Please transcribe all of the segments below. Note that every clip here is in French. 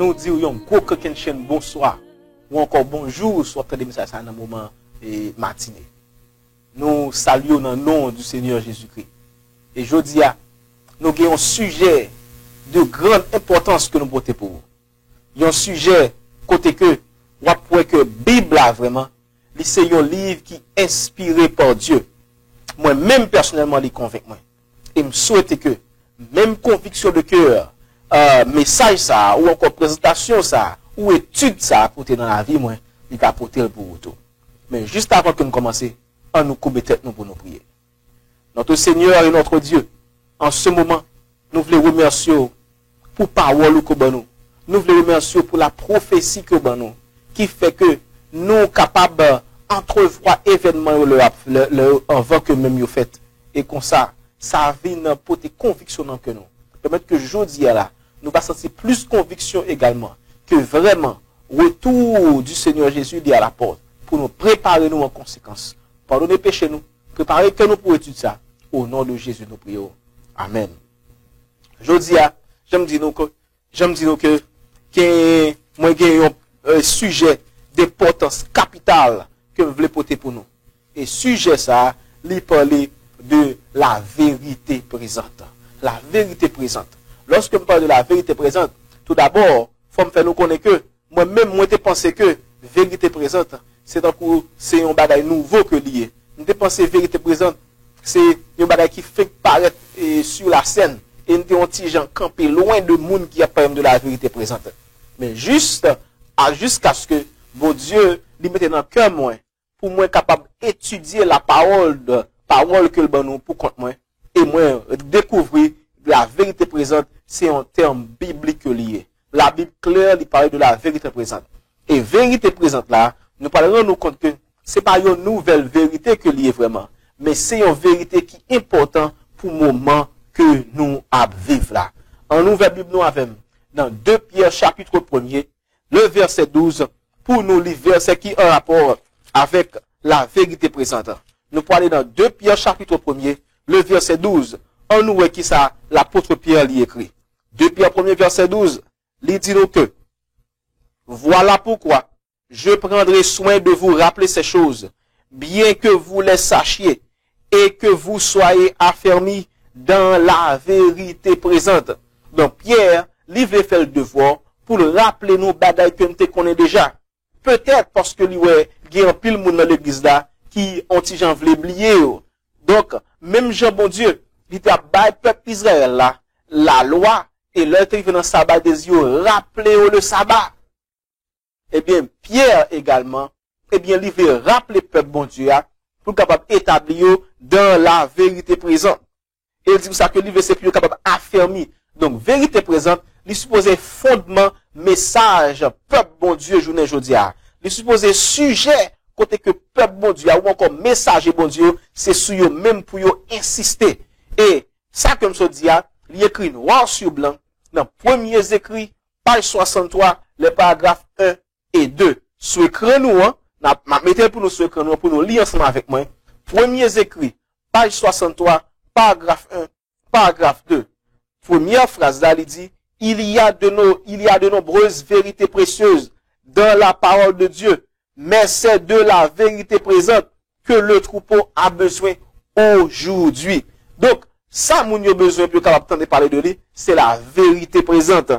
nous dire un gros coquin chaîne bonsoir ou encore bonjour soit des messages dans le moment et matinée. Nous saluons dans le nom du Seigneur Jésus-Christ. Et je dis nous avons un sujet de grande importance que nous portons pour vous. Il y a un sujet côté que on pourrait que Bible là vraiment, c'est un livre qui est inspiré par Dieu. Moi même personnellement les convainc moi. Et me souhaite que même conviction de cœur, message ça ou encore présentation ça ou étude ça apporter dans la vie moi, il va apporter pour vous tout. Mais juste avant que nous commencer, on nous coupe tête nous pour nous prier. Notre Seigneur et notre Dieu, en ce moment, nous voulons remercier pour parole que nous. Nous voulons remercier pour la prophétie que nous, qui fait que nous sommes capables d'entrevoir événements avant que même nous fait. Et comme ça vient pour tes convictions dans que nous. Permettre que aujourd'hui là, nous va sentir plus conviction également que vraiment retour du Seigneur Jésus est à la porte pour nous préparer nous en conséquence. Pardonnez péché nous, préparer que nous pour étudier ça. Au nom de Jésus nous prions. Amen. Aujourd'hui, j'aime dire que moi j'ai un sujet d'importance capitale que je voulais porter pour nous. Et sujet ça, il parler de la vérité présente. La vérité présente. Lorsque je parle de la vérité présente, tout d'abord, faut me faire nous connaître que moi-même, moi, je pensé que vérité présente, c'est un bagage nouveau que lié. Je pensé vérité présente, c'est un bagage qui fait paraître sur la scène. Et nous avons des gens campés loin de monde qui a parlé de la vérité présente. Mais jusqu'à ce que bon Dieu lui mette dans le cœur moi, pour moi capable d'étudier la parole que le bon nous pour compte moi, et moi découvrir la vérité présente, c'est un terme biblique lié. La Bible claire, il parle de la vérité présente. Et vérité présente là, nous parlerons nous compte que c'est pas une nouvelle vérité que lié vraiment, mais c'est une vérité qui est importante pour le moment que nous vivons là. En nouvelle Bible nous avons dans 2 Pierre chapitre 1er, le verset 12, pour nous lire verset qui a un rapport avec la vérité présente. Nous parlons dans 2 Pierre chapitre 1er, le verset 12. On nous voit qui ça, l'apôtre Pierre l'y écrit. 2 Pierre 1er verset 12, il dit nous que, voilà pourquoi je prendrai soin de vous rappeler ces choses, bien que vous les sachiez et que vous soyez affermis dans la vérité présente. Donc Pierre, il veut faire le devoir pour le rappeler nos bagailles que nous connaissons déjà. Peut-être parce que il y a un pile monde dans l'église là qui ont ti gens vle oublier. Donc même Jean bon Dieu, il t'a bail peuple Israël là la loi et l'heure qui vient dans sabbat des yeux, rappeler le sabbat. Eh bien Pierre également, eh bien il veut rappeler peuple bon Dieu pour capable établir dans la vérité présente. Et il dit ça que il veut c'est plus capable affermir. Donc vérité présente, il supposé fondement message peuple bon Dieu journée jodia. Il supposé sujet côté que peuple bon Dieu ou encore message bon Dieu, c'est sur eux même pour eux insister. Et ça comme ça dit il écrit noir sur blanc dans premiers écrits page 63 les paragraphes 1 et 2. Sur écran nous mettez pour nous sur écran nous pour nous lire ensemble avec moi. Premiers écrits page 63 paragraphe 1 paragraphe 2. Première phrase là il dit il y a de nombreuses vérités précieuses dans la parole de Dieu, mais c'est de la vérité présente que le troupeau a besoin aujourd'hui. Donc, ça, moun yo besoin pour capable de parler de lui, c'est la vérité présente.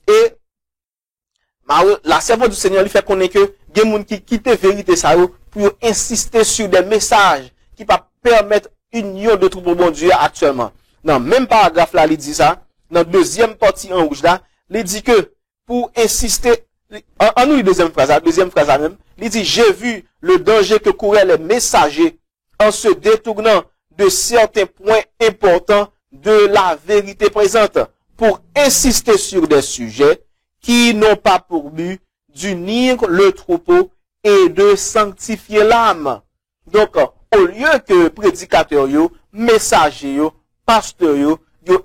Et, la servante du Seigneur lui fait connaître que, il y a moun qui quitte la vérité ça, pour insister sur des messages qui va permettre une union de troupeau bon Dieu actuellement. Dans même paragraphe là, il dit ça, dans deuxième partie en rouge là, il dit que, pour insister, en nous, deuxième phrase même, il dit, j'ai vu le danger que couraient les messagers en se détournant de certains points importants de la vérité présente pour insister sur des sujets qui n'ont pas pour but d'unir le troupeau et de sanctifier l'âme. Donc, au lieu que prédicateurs, messagers, pasteurs,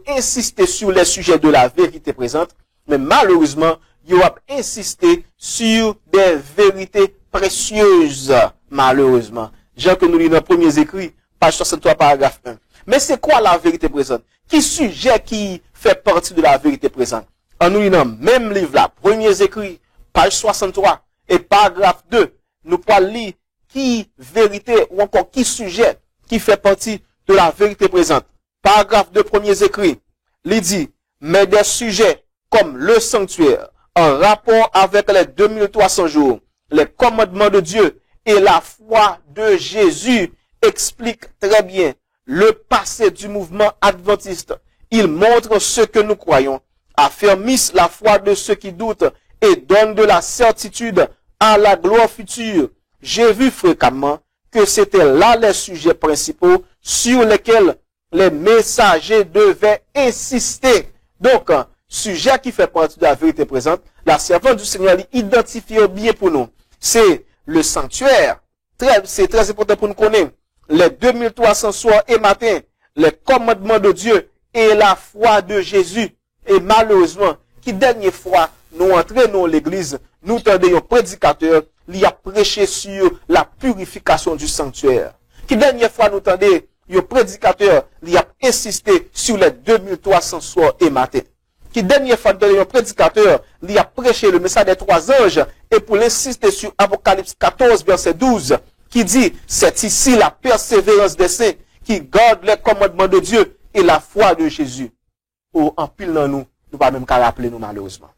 insister sur les sujets de la vérité présente, mais malheureusement, ils ont insisté sur des vérités précieuses, malheureusement. Jean que nous lisons dans les premiers écrits, page 63, paragraphe 1. Mais c'est quoi la vérité présente? Qui sujet qui fait partie de la vérité présente? en nous lisant même livre là, premiers écrits, page 63 et paragraphe 2, nous pouvons lire qui vérité ou encore qui sujet qui fait partie de la vérité présente. Paragraphe 2, premiers écrits, il dit, mais des sujets comme le sanctuaire, en rapport avec les 2300 jours, les commandements de Dieu et la foi de Jésus expliquent très bien le passé du mouvement adventiste. Il montre ce que nous croyons, affermissent la foi de ceux qui doutent et donnent de la certitude à la gloire future. J'ai vu fréquemment que c'était là les sujets principaux sur lesquels les messagers devaient insister. Donc, sujet qui fait partie de la vérité présente, la servante du Seigneur identifie bien pour nous. C'est le sanctuaire. C'est très important pour nous connaître. Les 2300 soirs et matins, les commandements de Dieu et la foi de Jésus. Et malheureusement, qui dernière fois nous entrons dans l'église, nous entendons un prédicateur, il a prêché sur la purification du sanctuaire. Qui dernière fois nous entendons un prédicateur, il a insisté sur les 2300 soirs et matins. Qui dernière fois nous entendons un prédicateur, il a prêché le message des 3 anges, et pour l'insister sur Apocalypse 14, verset 12, qui dit, c'est ici la persévérance des saints qui gardent les commandements de Dieu et la foi de Jésus. Oh, en pile dans nous, nous pas même qu'à rappeler nous malheureusement.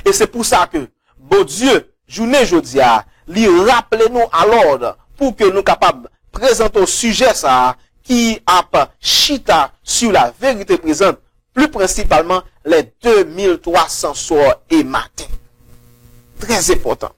Et c'est pour ça que, bon Dieu, journée jeudi a, lui rappelle nous à l'ordre pour que nous capables de présenter au sujet ça, qui a chita sur la vérité présente, plus principalement les 2300 soirs et matins. Très important.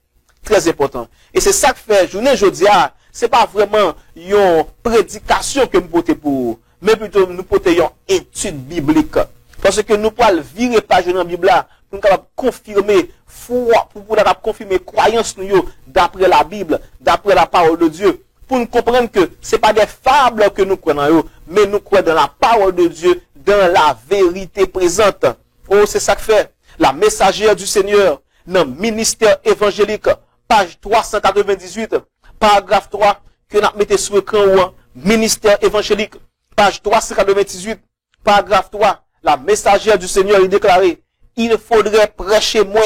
Très important. Et c'est ça que fait journée jeudi a, c'est pas vraiment une prédication que nous portons pour, mais plutôt nous portons une étude biblique. Parce que nous pouvons virer page dans la Bible là, pour nous confirmer foi, pour nous confirmer croyance nous d'après la Bible, d'après la parole de Dieu, pour nous comprendre que c'est pas des fables que nous croyons, mais nous croyons dans la parole de Dieu, dans la vérité présente. Oh, c'est ça que fait la messagère du Seigneur dans le ministère évangélique, page 398, paragraphe 3, que nous mettons sur l'écran, ministère évangélique, page 398, paragraphe 3, la messagère du Seigneur est déclarée, il faudrait prêcher moins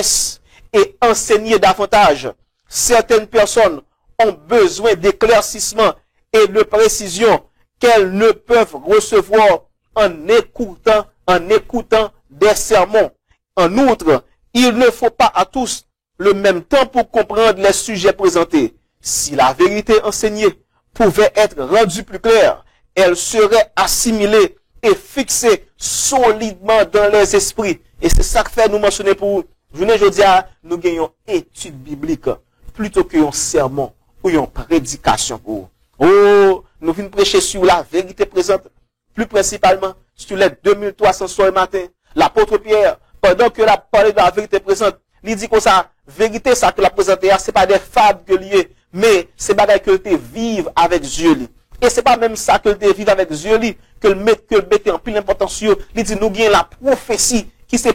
et enseigner davantage. Certaines personnes ont besoin d'éclaircissement et de précision qu'elles ne peuvent recevoir en écoutant des sermons. En outre, il ne faut pas à tous le même temps pour comprendre les sujets présentés. Si la vérité enseignée pouvait être rendue plus claire, elle serait assimilée et fixée solidement dans les esprits. Et c'est ça que fait nous mentionner pour journée jeudi, nous gagnons étude biblique plutôt qu'un sermon ou une prédication pour. Oh, nous venons prêcher sur la vérité présente, plus principalement sur les 2300 soirs et matin. L'apôtre Pierre, pendant que la parlé de la vérité présente, il dit que ça, vérité, ça que la présente, c'est pas des fables que liées, mais c'est pas que tu vives avec Dieu. Et c'est pas même ça que tu vives avec Dieu, que le mettre en pile importance. Il dit, nous gagnons la prophétie qui est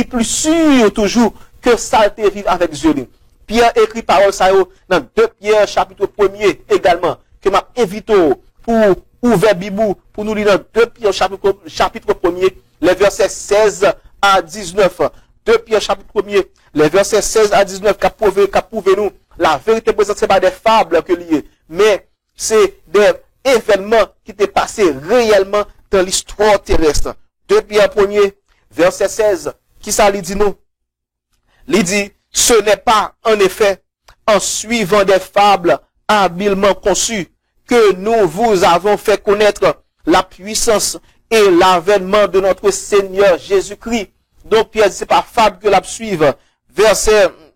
plus sûr toujours que ça te vivre avec Dieu. Pierre écrit parole ça dans 2 Pierre chapitre 1er également, que m'a invité pour ouvrir Bibou, pour nous lire dans 2 Pierre chapitre 1er, les versets 16 à 19. 2 Pierre chapitre 1er, les versets 16 à 19, qu'a prouvé nous, la vérité présente, c'est pas des fables que liées, mais c'est des événements qui étaient passés réellement dans l'histoire terrestre. 2 Pierre 1er, verset 16, qui ça lui dit nous? Il dit, ce n'est pas en effet en suivant des fables habilement conçues que nous vous avons fait connaître la puissance et l'avènement de notre Seigneur Jésus-Christ. Donc Pierre dit, c'est pas fable que la suive.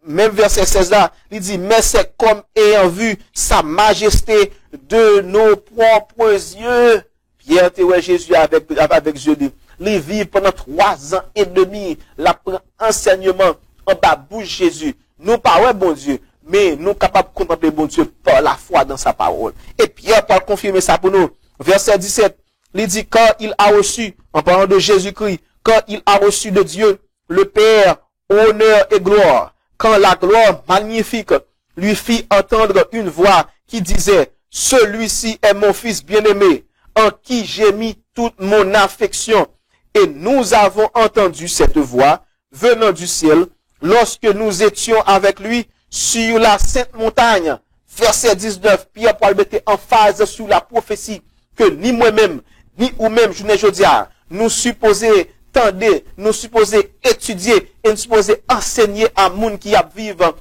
Même verset 16 là, il dit, mais c'est comme ayant vu sa majesté de nos propres yeux. Pierre te ouais Jésus avec Dieu. Il vit pendant 3 ans et demi, la prend enseignement en bas bouche Jésus. Nous pas ouais bon Dieu, mais nous capables de contempler bon Dieu par la foi dans sa parole. Et Pierre peut confirmer ça pour nous. Verset 17, il dit, quand il a reçu, en parlant de Jésus-Christ, quand il a reçu de Dieu, le Père, honneur et gloire, quand la gloire magnifique lui fit entendre une voix qui disait, celui-ci est mon fils bien-aimé, en qui j'ai mis toute mon affection. Et nous avons entendu cette voix venant du ciel lorsque nous étions avec lui sur la sainte montagne. Verset 19, Pierre Paul mettait en phase sur la prophétie que ni moi-même, ni ou même, je ne dis pas, nous supposons tendre, nous supposons étudier et nous supposons enseigner à monde qui a vivre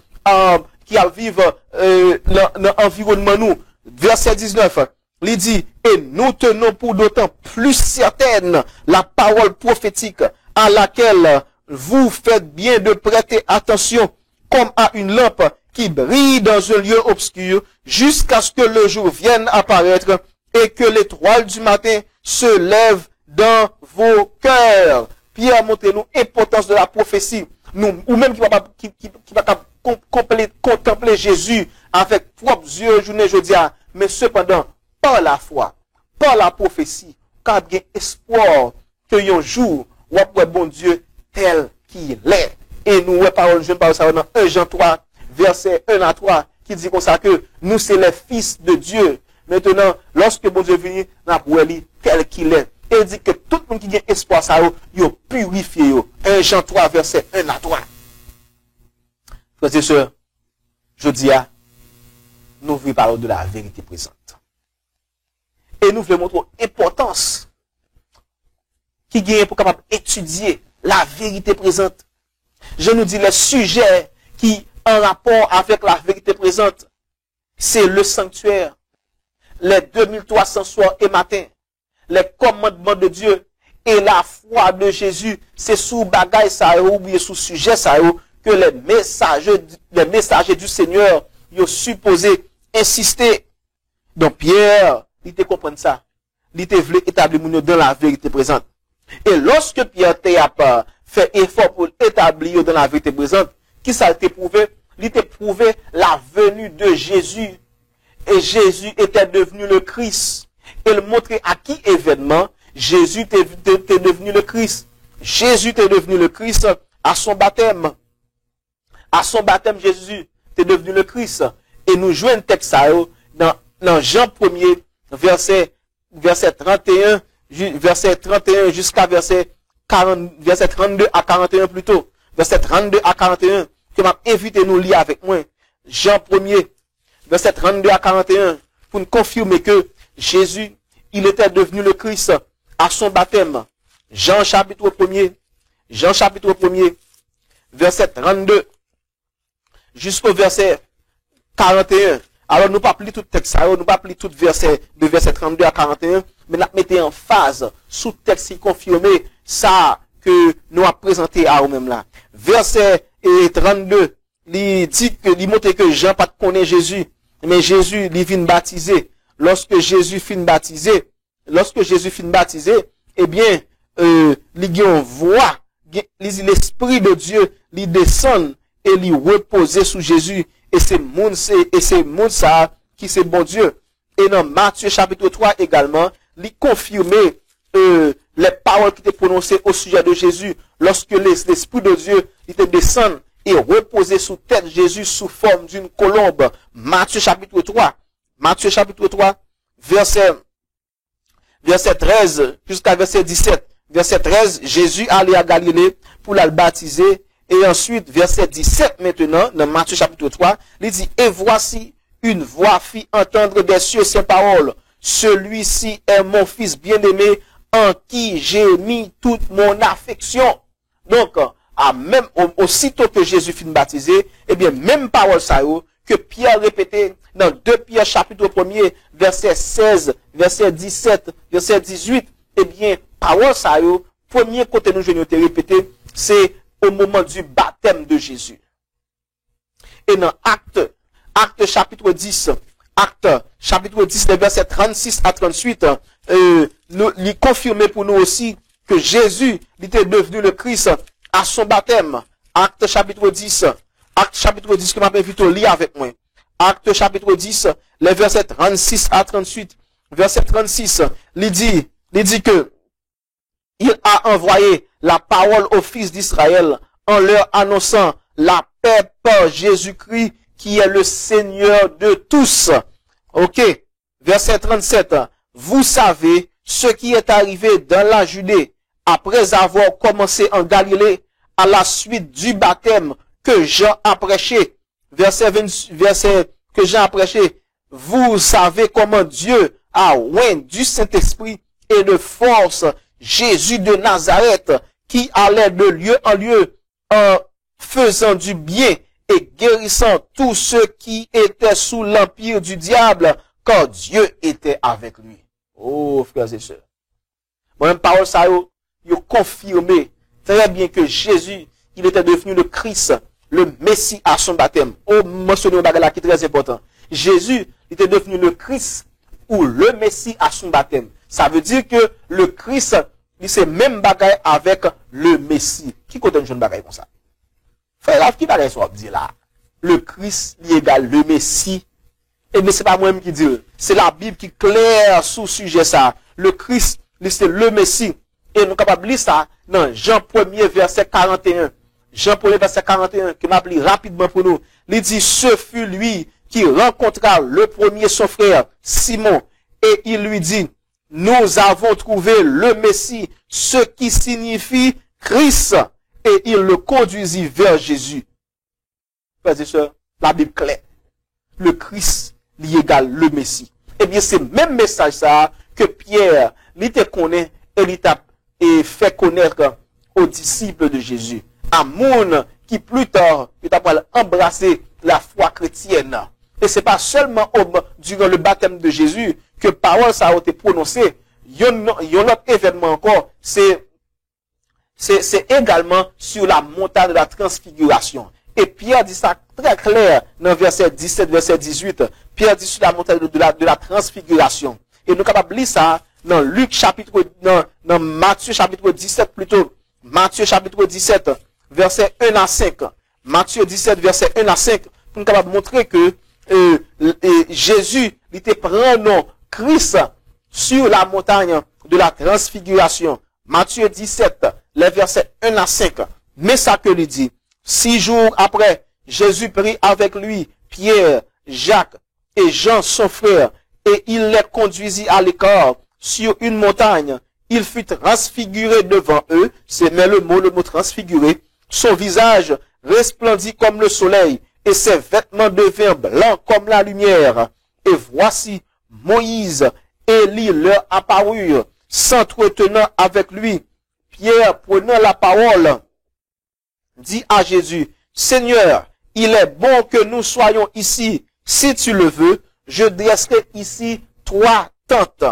dans l'environnement nous. Verset 19, il dit, et nous tenons pour d'autant plus certaine la parole prophétique à laquelle vous faites bien de prêter attention comme à une lampe qui brille dans un lieu obscur jusqu'à ce que le jour vienne apparaître et que l'étoile du matin se lève dans vos cœurs. Pierre montre-nous l'importance de la prophétie. Nous, ou même qui va contempler Jésus avec propres yeux, journée, jeudi, mais cependant, par la foi, par la prophétie, quand il y a espoir que un jour, on va bon Dieu tel qu'il est. Et nous, je parle ça dans 1 Jean 3, verset 1 à 3, qui dit comme ça que nous, c'est les fils de Dieu. Maintenant, lorsque bon Dieu vient, nous avons tel qu'il est. Et il dit que tout le monde qui a espoir, ça, il a purifié. 1 Jean 3, verset 1 à 3. Frères et sœurs, je dis à, nous voulons parler de la vérité présente. Et nous voulons montrer l'importance qui gagne pour capable étudier la vérité présente. Je nous dis les sujets qui en rapport avec la vérité présente, c'est le sanctuaire, les 2300 soirs et matins, les commandements de Dieu et la foi de Jésus. C'est sous bagaille ça ou bien sous sujet ça que les messagers du Seigneur ils ont supposé insister. Donc Pierre, il te comprend ça. Il te voulait établir dans la vérité présente. Et lorsque Pierre a fait effort pour établir dans la vérité présente, qui ça a été prouvé? Il était prouvé la venue de Jésus. Et Jésus était devenu le Christ. Et le montrer à qui événement Jésus était devenu le Christ. Jésus était devenu le Christ à son baptême. À son baptême, Jésus était devenu le Christ. Et nous jouons un texte dans Jean 1er, verset 31, jusqu'à verset 32 à 41 plutôt. Verset 32 à 41, que m'a invité nous lire avec moi. Jean 1er, verset 32 à 41, pour nous confirmer que Jésus, il était devenu le Christ à son baptême. Jean chapitre 1er, verset 32, jusqu'au verset 41. Alors, nous ne pas lire tout le texte, nous ne pas lire tout verset, de verset 32 à 41, mais nous mettons en phase sous texte qui confirme ça que nous avons présenté à nous-mêmes là. Verset 32, il dit que, il montre que Jean pas connaît Jésus, mais Jésus, il vient baptiser. Lorsque Jésus fin baptiser, eh bien, il y a une voix, l'Esprit de Dieu, il descend et il repose sous Jésus. Et c'est monde ça qui c'est bon Dieu. Et dans Matthieu chapitre 3 également, il confirme les paroles qui étaient prononcées au sujet de Jésus lorsque l'Esprit de Dieu était descend et reposé sous tête Jésus sous forme d'une colombe. Matthieu chapitre 3, verset 13 jusqu'à verset 17. Verset 13, Jésus allait à Galilée pour la baptiser. Et ensuite, verset 17 maintenant, dans Matthieu chapitre 3, il dit, et voici une voix fit entendre des cieux ces paroles. Celui-ci est mon fils bien-aimé en qui j'ai mis toute mon affection. Donc, aussitôt que Jésus fut baptisé, eh bien, même parole ça, que Pierre répétait dans 2 Pierre chapitre 1er, verset 16, verset 17, verset 18, eh bien, parole ça, premier côté nous je te répéter, c'est au moment du baptême de Jésus. Et dans Acte chapitre 10, les versets 36 à 38, il confirmait pour nous aussi que Jésus était devenu le Christ à son baptême. Acte chapitre 10, que m'a invité à lire avec moi. Acte chapitre 10, les versets 36 à 38. Verset 36, il dit que il a envoyé la parole aux fils d'Israël en leur annonçant la paix par Jésus-Christ qui est le Seigneur de tous. Ok. Verset 37. Vous savez ce qui est arrivé dans la Judée après avoir commencé en Galilée, à la suite du baptême que Jean a prêché, verset que Jean a prêché, vous savez comment Dieu a oint du Saint-Esprit et de force Jésus de Nazareth, qui allait de lieu en lieu en faisant du bien et guérissant tous ceux qui étaient sous l'empire du diable, car Dieu était avec lui. Oh, frères et sœurs. Moi-même, parole ça, yo confirmé très bien que Jésus, il était devenu le Christ, le Messie à son baptême. Oh, mentionné un bagage là qui est très important. Jésus, il était devenu le Christ ou le Messie à son baptême. Ça veut dire que le Christ, il c'est même bagaille avec le Messie. Qui compte une jeune bagaille comme ça? Frère, qui bagaille soit dit là? Le Christ, il égale le Messie. Et mais c'est pas moi-même qui dit. C'est la Bible qui claire sous sujet ça. Le Christ, c'est le Messie. Et nous capables de lire ça dans Jean 1er verset 41. Jean 1er verset 41, que m'a pris rapidement pour nous. Il dit, ce fut lui qui rencontra le premier son frère, Simon. Et il lui dit, nous avons trouvé le Messie, ce qui signifie Christ. Et il le conduisit vers Jésus. Frères et sœurs, la Bible claire. Le Christ, il égale le Messie. Eh bien, c'est le même message ça que Pierre, il te connaît et il t'a fait connaître aux disciples de Jésus. À moun qui plus tard, il t'a embrassé la foi chrétienne. Et c'est pas seulement durant le baptême de Jésus que parole ça a été prononcée. Il y a un autre événement encore, c'est également sur la montagne de la transfiguration. Et Pierre dit ça très clair dans verset 17, verset 18. Pierre dit sur la montagne de la transfiguration. Et nous sommes capables de lire ça dans Luc chapitre, dans Matthieu chapitre 17 plutôt. Matthieu chapitre 17, verset 1 à 5. Matthieu 17, verset 1 à 5. Pour nous capables de montrer que Jésus, il était prend nom Christ sur la montagne de la transfiguration. Matthieu 17, les versets 1 à 5. Mais ça que lui dit. 6 jours après, Jésus prit avec lui Pierre, Jacques et Jean son frère, et il les conduisit à l'écart sur une montagne. Il fut transfiguré devant eux, c'est mais le mot transfiguré. Son visage resplendit comme le soleil, et ses vêtements devinrent blancs comme la lumière. Et voici Moïse et Élie leur apparurent, s'entretenant avec lui. Pierre, prenant la parole, dit à Jésus, Seigneur, il est bon que nous soyons ici. Si tu le veux, je dresserai ici 3 tentes.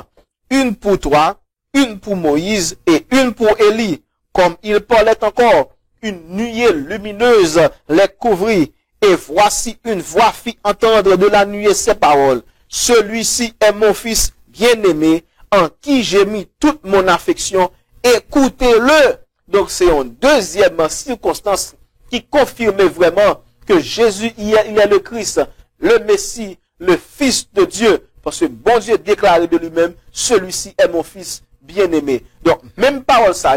Une pour toi, une pour Moïse et une pour Élie. Comme il parlait encore, une nuée lumineuse les couvrit. Et voici une voix fit entendre de la nuée ces paroles. Celui-ci est mon fils bien-aimé, en qui j'ai mis toute mon affection. Écoutez-le. Donc c'est une deuxième circonstance qui confirmait vraiment que Jésus, il est le Christ, le Messie, le Fils de Dieu. Parce que bon Dieu déclaré de lui-même, celui-ci est mon fils bien-aimé. Donc, même parole ça,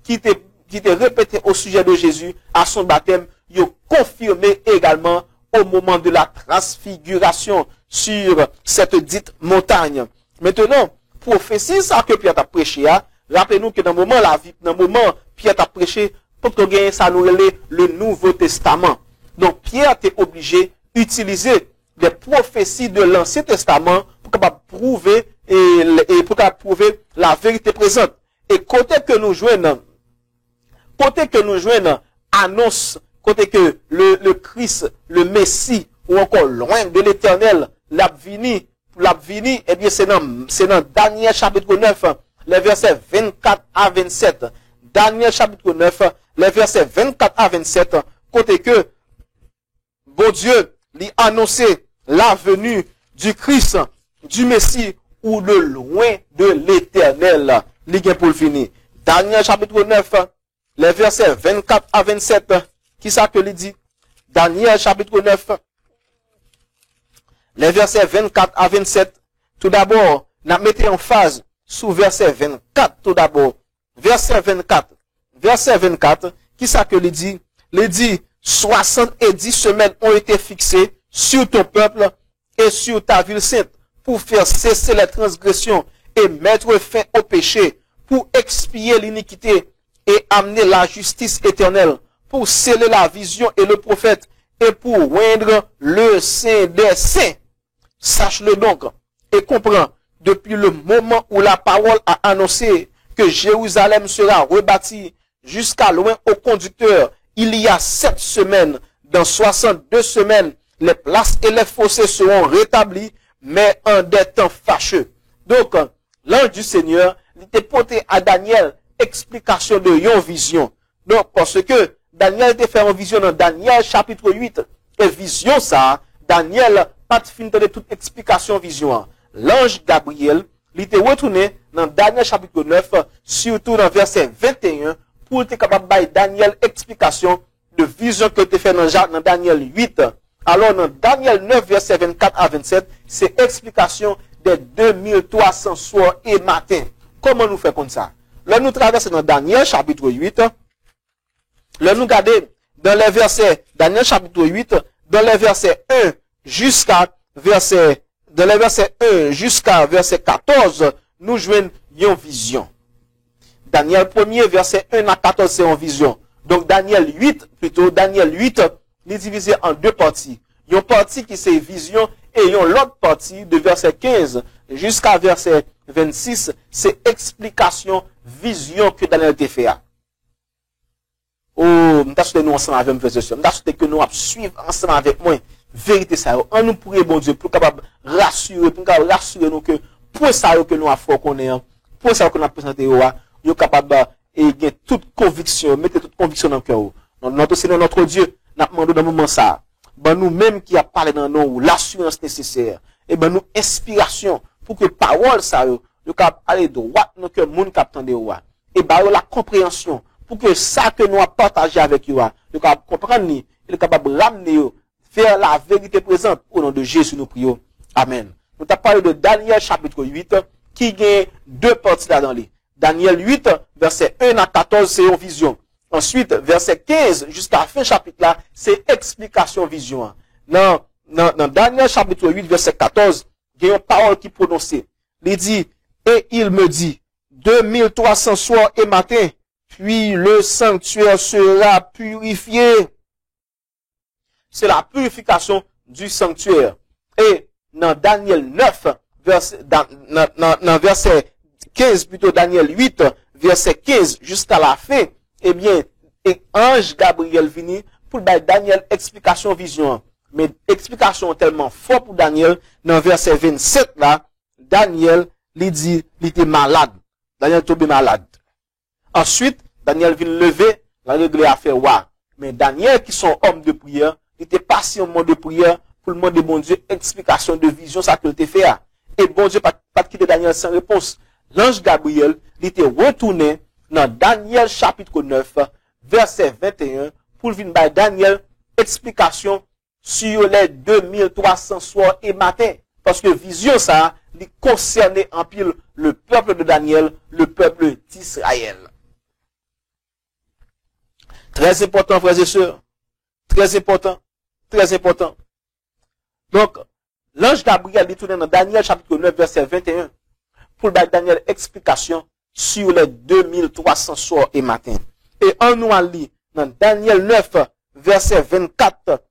qui était répétée au sujet de Jésus, à son baptême, il confirmé également au moment de la transfiguration sur cette dite montagne. Maintenant, prophétie ça que Pierre a prêché, rappelez-nous que dans le moment Pierre a prêché, pour que gagner ça nous le Nouveau Testament. Donc Pierre était obligé d'utiliser des prophéties de l'Ancien Testament pour prouver et pour prouver la vérité présente. Et côté que nous joignons annonce côté que le Christ, le Messie ou encore loin de l'Éternel l'a vini, eh bien c'est dans Daniel chapitre 9, les versets 24 à 27. Daniel chapitre 9, les versets 24 à 27, côté que bon Dieu lui annonçait la venue du Christ, du Messie ou de loin de l'Éternel. Ligue pour le finir. Daniel chapitre 9, les versets 24 à 27, qui ça que lui dit? Daniel chapitre 9, les versets 24 à 27. Tout d'abord, nous mettons en phase sous verset 24 tout d'abord. Verset 24. Verset 24, qui ça que lui dit? Il dit, 70 semaines ont été fixées sur ton peuple et sur ta ville sainte pour faire cesser les transgressions et mettre fin au péché, pour expier l'iniquité et amener la justice éternelle, pour sceller la vision et le prophète, et pour oindre le saint des saints. Sache-le donc et comprends, depuis le moment où la parole a annoncé que Jérusalem sera rebâtie jusqu'à loin au conducteur, il y a 7 semaines, dans 62 semaines, les places et les fossés seront rétablis, mais en des temps fâcheux. Donc, l'ange du Seigneur, il était porté à Daniel explication de yon vision. Donc, parce que Daniel était fait en vision dans Daniel chapitre 8. Et vision ça, Daniel pas de fin de toute explication vision. L'ange Gabriel, il était retourné dans Daniel chapitre 9, surtout dans verset 21, pour être capable de donner Daniel explication de vision que tu fait dans Daniel 8. Alors, dans Daniel 9, verset 24 à 27, c'est explication des 2300 soirs et matins. Comment nous faisons comme ça? Là, nous traversons dans Daniel chapitre 8. Là, nous regardons dans les versets, Daniel chapitre 8, dans les versets 1 jusqu'à verset, dans les versets 1 jusqu'à verset 14, nous jouons une vision. Daniel 1er, verset 1 à 14, c'est une vision. Donc, Daniel 8, il est divisé en deux parties. Il y a une partie qui c'est vision et il y a l'autre partie de verset 15 jusqu'à verset 26, c'est explication, vision que Daniel te fait. Oh, m'ta nous ensemble avec moi, frères et m'ta que nous suivre ensemble avec moi. Vérité ça, on nous pourrait, bon Dieu, pour capable rassurer nous que, pour ça que nous avons qu'on est, pour ça que nous avons présenté, nous capable et gagner toute conviction, mettez toute conviction dans le cœur. Notre Seigneur, notre Dieu, n'a demandé dans le moment ça. Ben nous-mêmes qui a parlé dans nous, l'assurance nécessaire, et ben nous inspiration pour que parole ça, nous capable aller droit dans le monde captant de et ben la compréhension pour que ça que nous a partagé avec vous, nous capable comprendre, il est capable de ramener vers la vérité présente au nom de Jésus nous prions. Amen. Nous avons parlé de Daniel chapitre 8 qui gagne deux parties là dans les. Daniel 8 verset 1 à 14 c'est une vision. Ensuite, verset 15 jusqu'à la fin chapitre là, c'est explication vision. Dans Daniel chapitre 8, verset 14, il y a une parole qui est prononcée. Il dit, et il me dit, 2300 soirs et matins, puis le sanctuaire sera purifié. C'est la purification du sanctuaire. Et dans Daniel 9, dans verset 15, plutôt Daniel 8, verset 15 jusqu'à la fin, eh bien, ange Gabriel vini pour Daniel explication vision. Mais explication tellement fort pour Daniel, dans verset 27 là, Daniel, il dit, il était malade. Daniel tombé malade. Ensuite, Daniel vient lever, la règle a fait wa. Mais Daniel, qui sont hommes de prière, il était passé au moment de prière pour demander bon Dieu explication de vision, ça qu'il était fait. Et bon Dieu, pas quitter Daniel sans réponse. L'ange Gabriel, il était retourné dans Daniel chapitre 9, verset 21, pour venir par Daniel explication sur les 2300 soirs et matins. Parce que vision ça, il concernait en pile le peuple de Daniel, le peuple d'Israël. Très important, frères et sœurs. Très important. Très important. Donc, l'ange Gabriel est tourné dans Daniel chapitre 9, verset 21, pour donner Daniel explication sur les 2300 soirs et matins. Et on nous a lu dans Daniel 9, verset 24,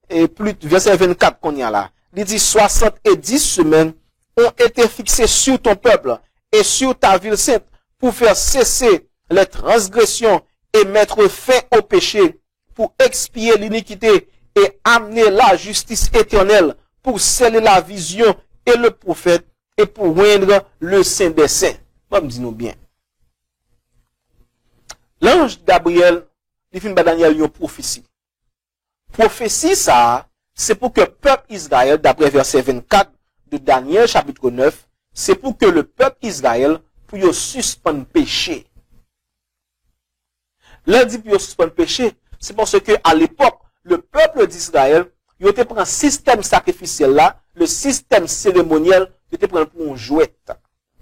et plus, verset 24 qu'on y a là. Il dit 70 semaines ont été fixées sur ton peuple et sur ta ville sainte pour faire cesser les transgressions et mettre fin au péché, pour expier l'iniquité et amener la justice éternelle, pour sceller la vision et le prophète et pour rendre le saint des saints. Bon, dis-nous bien. L'ange Gabriel, il finit par Daniel une prophétie. Prophétie, ça, c'est pour que le peuple Israël, d'après verset 24 de Daniel chapitre 9, c'est pour que le peuple Israël, pour y suspendre péché. Lundi, pour y suspendre péché, c'est parce que, à l'époque, le peuple d'Israël, il était pris un système sacrificiel là, le système cérémoniel, il était pris pour un jouet.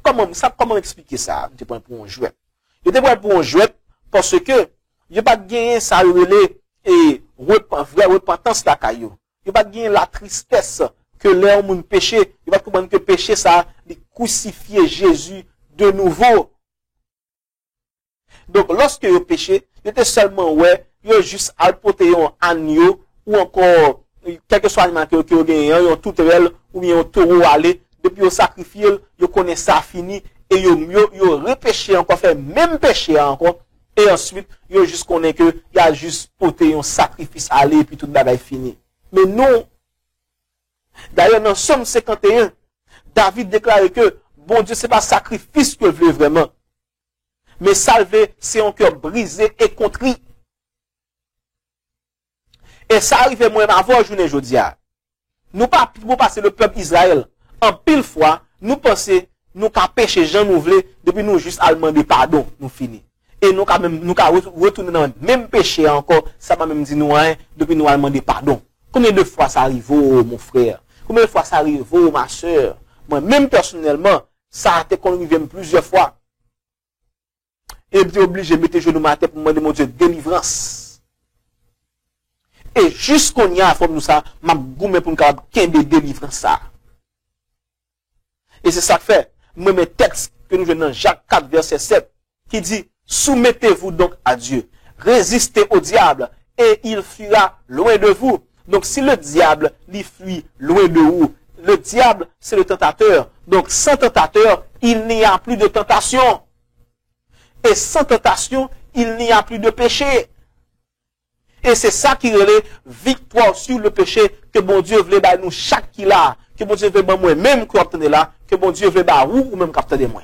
Comment expliquer ça? Il était pris pour un jouet. Il était pris pour un jouet parce que, il n'y a pas gagné ça relais et vraie repentance la caillou. Il n'y a pas gagné la tristesse que l'homme péché. Il va comprendre que péché ça, il crucifier Jésus de nouveau. Donc, lorsque yo péché, yo était seulement, ouais, yo juste alpoté un agneau, ou encore, quel que soit l'animal que yo gagne, yon toutrel, ou bien yon taureau aller, depuis yo sacrifié, yo connaît ça fini, et yo repêché encore, fait même péché encore, et ensuite, yo juste connaît que, y a juste porté un sacrifice aller, et puis tout le bagage fini. Mais non. D'ailleurs, dans Somme 51, David déclare que, bon Dieu, c'est pas sacrifice que veut vraiment. Mais salvé, c'est un cœur brisé et contrit. Et ça arrive moi avant journée aujourd'hui. Nous pas passer le peuple Israël. En pile fois, nous pensons, nous qu'à pécher Jean nous voulons, depuis nous juste à demander pardon, nous fini. Et nous qu'à même, nous qu'à retourner dans le même péché encore, ça m'a même dit nous, hein, depuis nous à demander pardon. Combien de fois ça arrive, oh, mon frère? Combien de fois ça arrive, oh, ma soeur? Moi, même personnellement, ça a été connu plusieurs fois. Et puis obligé de mettre genoux ma tête pour demander mon Dieu délivrance. Et jusqu'on y a forme nous ça, m'a goumé pour me qu'un de délivrance ça. Et c'est ça que fait, moi mes textes que nous venons dans Jacques 4 verset 7 qui dit soumettez-vous donc à Dieu, résistez au diable et il fuira loin de vous. Donc si le diable lui fuit loin de vous, le diable c'est le tentateur. Donc sans tentateur, il n'y a plus de tentation. Et sans tentation, il n'y a plus de péché. Et c'est ça qui relève victoire sur le péché que bon Dieu voulait bah nous chaque qui là, que bon Dieu veut bah moi même qu'on obtenait là, que bon Dieu veut bah ou même qu'on obtenait moi.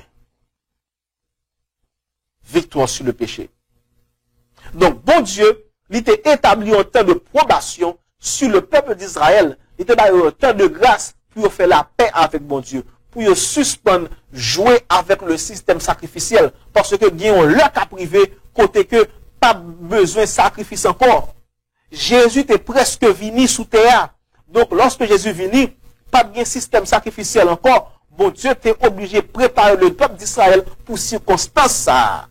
Victoire sur le péché. Donc bon Dieu, il était établi en temps de probation sur le peuple d'Israël. Il était en temps de grâce pour faire la paix avec bon Dieu. Pour suspendre, jouer avec le système sacrificiel. Parce que bien on l'a qu'à privé, côté que pas besoin de sacrifice encore. Jésus était presque venu sous terre. Donc lorsque Jésus venu, pas de système sacrificiel encore. Bon Dieu était obligé de préparer le peuple d'Israël pour circonstance ça.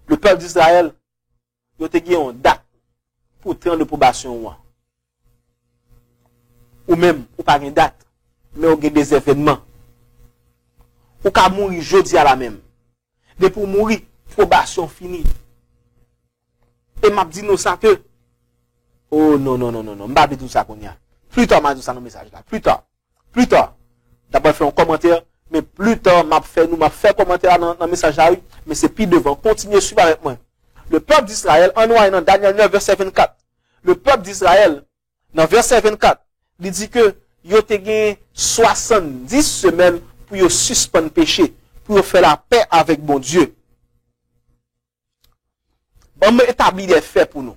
Le peuple d'Israël, il a gagné une date pour 30 de probation. Ou même, ou pas une date, mais ou des événements. Ou qu'à mourir jeudi à la même. Mais pour mourir, probation finie. Et m'a dit nous ça que, oh non, m'a dit tout ça qu'on y a. Plus tard, m'a dit ça dans le message là. Plus tard. D'abord, fait un commentaire, mais plus tard, m'a fait commentaire dans le message là, mais c'est plus devant. Continuez, suivre avec moi. Le peuple d'Israël, en noir dans Daniel 9, verset 24. Le peuple d'Israël, dans verset 24, il dit que yo te gagné 70 semaines pour suspendre péché, pour faire la paix avec bon Dieu. On me établit des faits pour nous,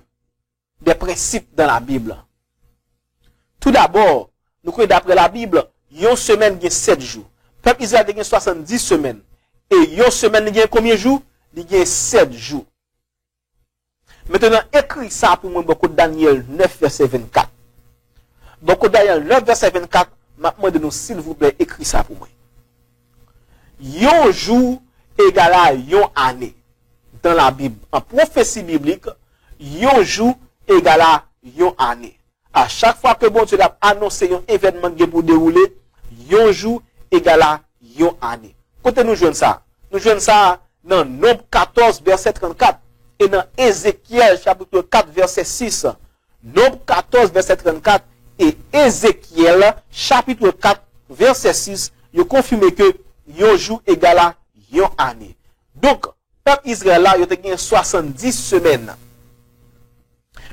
des principes dans la Bible. Tout d'abord, nous connaissons d'après la Bible, une semaine gagne 7 jours. Le peuple Israël gagne 70 semaines. Et une semaine gagne combien de jours? Il gagne 7 jours. Maintenant, écris ça pour moi, beaucoup de Daniel 9, verset 24. Donc, Daniel 9, verset 24, maintenant, de nous, s'il vous plaît, écris ça pour moi. Yon jour égale à yon année. Dans la Bible, en prophétie biblique, yon jour égale à yon année. À chaque fois que bon Dieu a annoncé un événement qui pour dérouler, yon jour égale à yon année. Côté nous jouons ça. Nous jouons ça dans Nombre 14, verset 34. Et dans Ézéchiel, chapitre 4, verset 6. Nombre 14, verset 34. Et Ézéchiel, chapitre 4, verset 6. Il confirme que yon jour égale à yon année. Donc, peuple Israël là, il a gagné 70 semaines.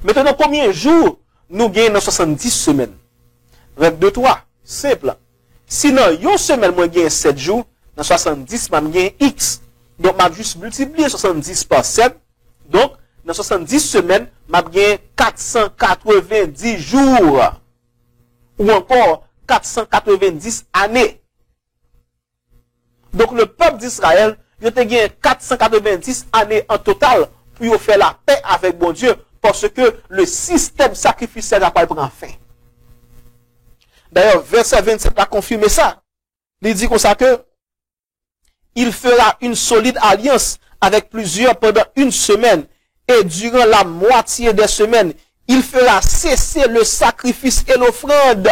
Maintenant, combien de jours nous gagnons dans 70 semaines? 22, 3. Simple. Sinon, yon semaine, moi, gagne 7 jours. Dans 70, je gagne X. Donc, je juste multiplié 70 par 7. Donc, dans 70 semaines, je gagne 490 jours. Ou encore 490 années. Donc, le peuple d'Israël, il a gagné 490 années en total pour faire la paix avec bon Dieu. Parce que le système sacrificiel n'a pas pris fin. D'ailleurs, verset 27 a confirmé ça. Il dit comme ça que il fera une solide alliance avec plusieurs pendant une semaine. Et durant la moitié des semaines, il fera cesser le sacrifice et l'offrande.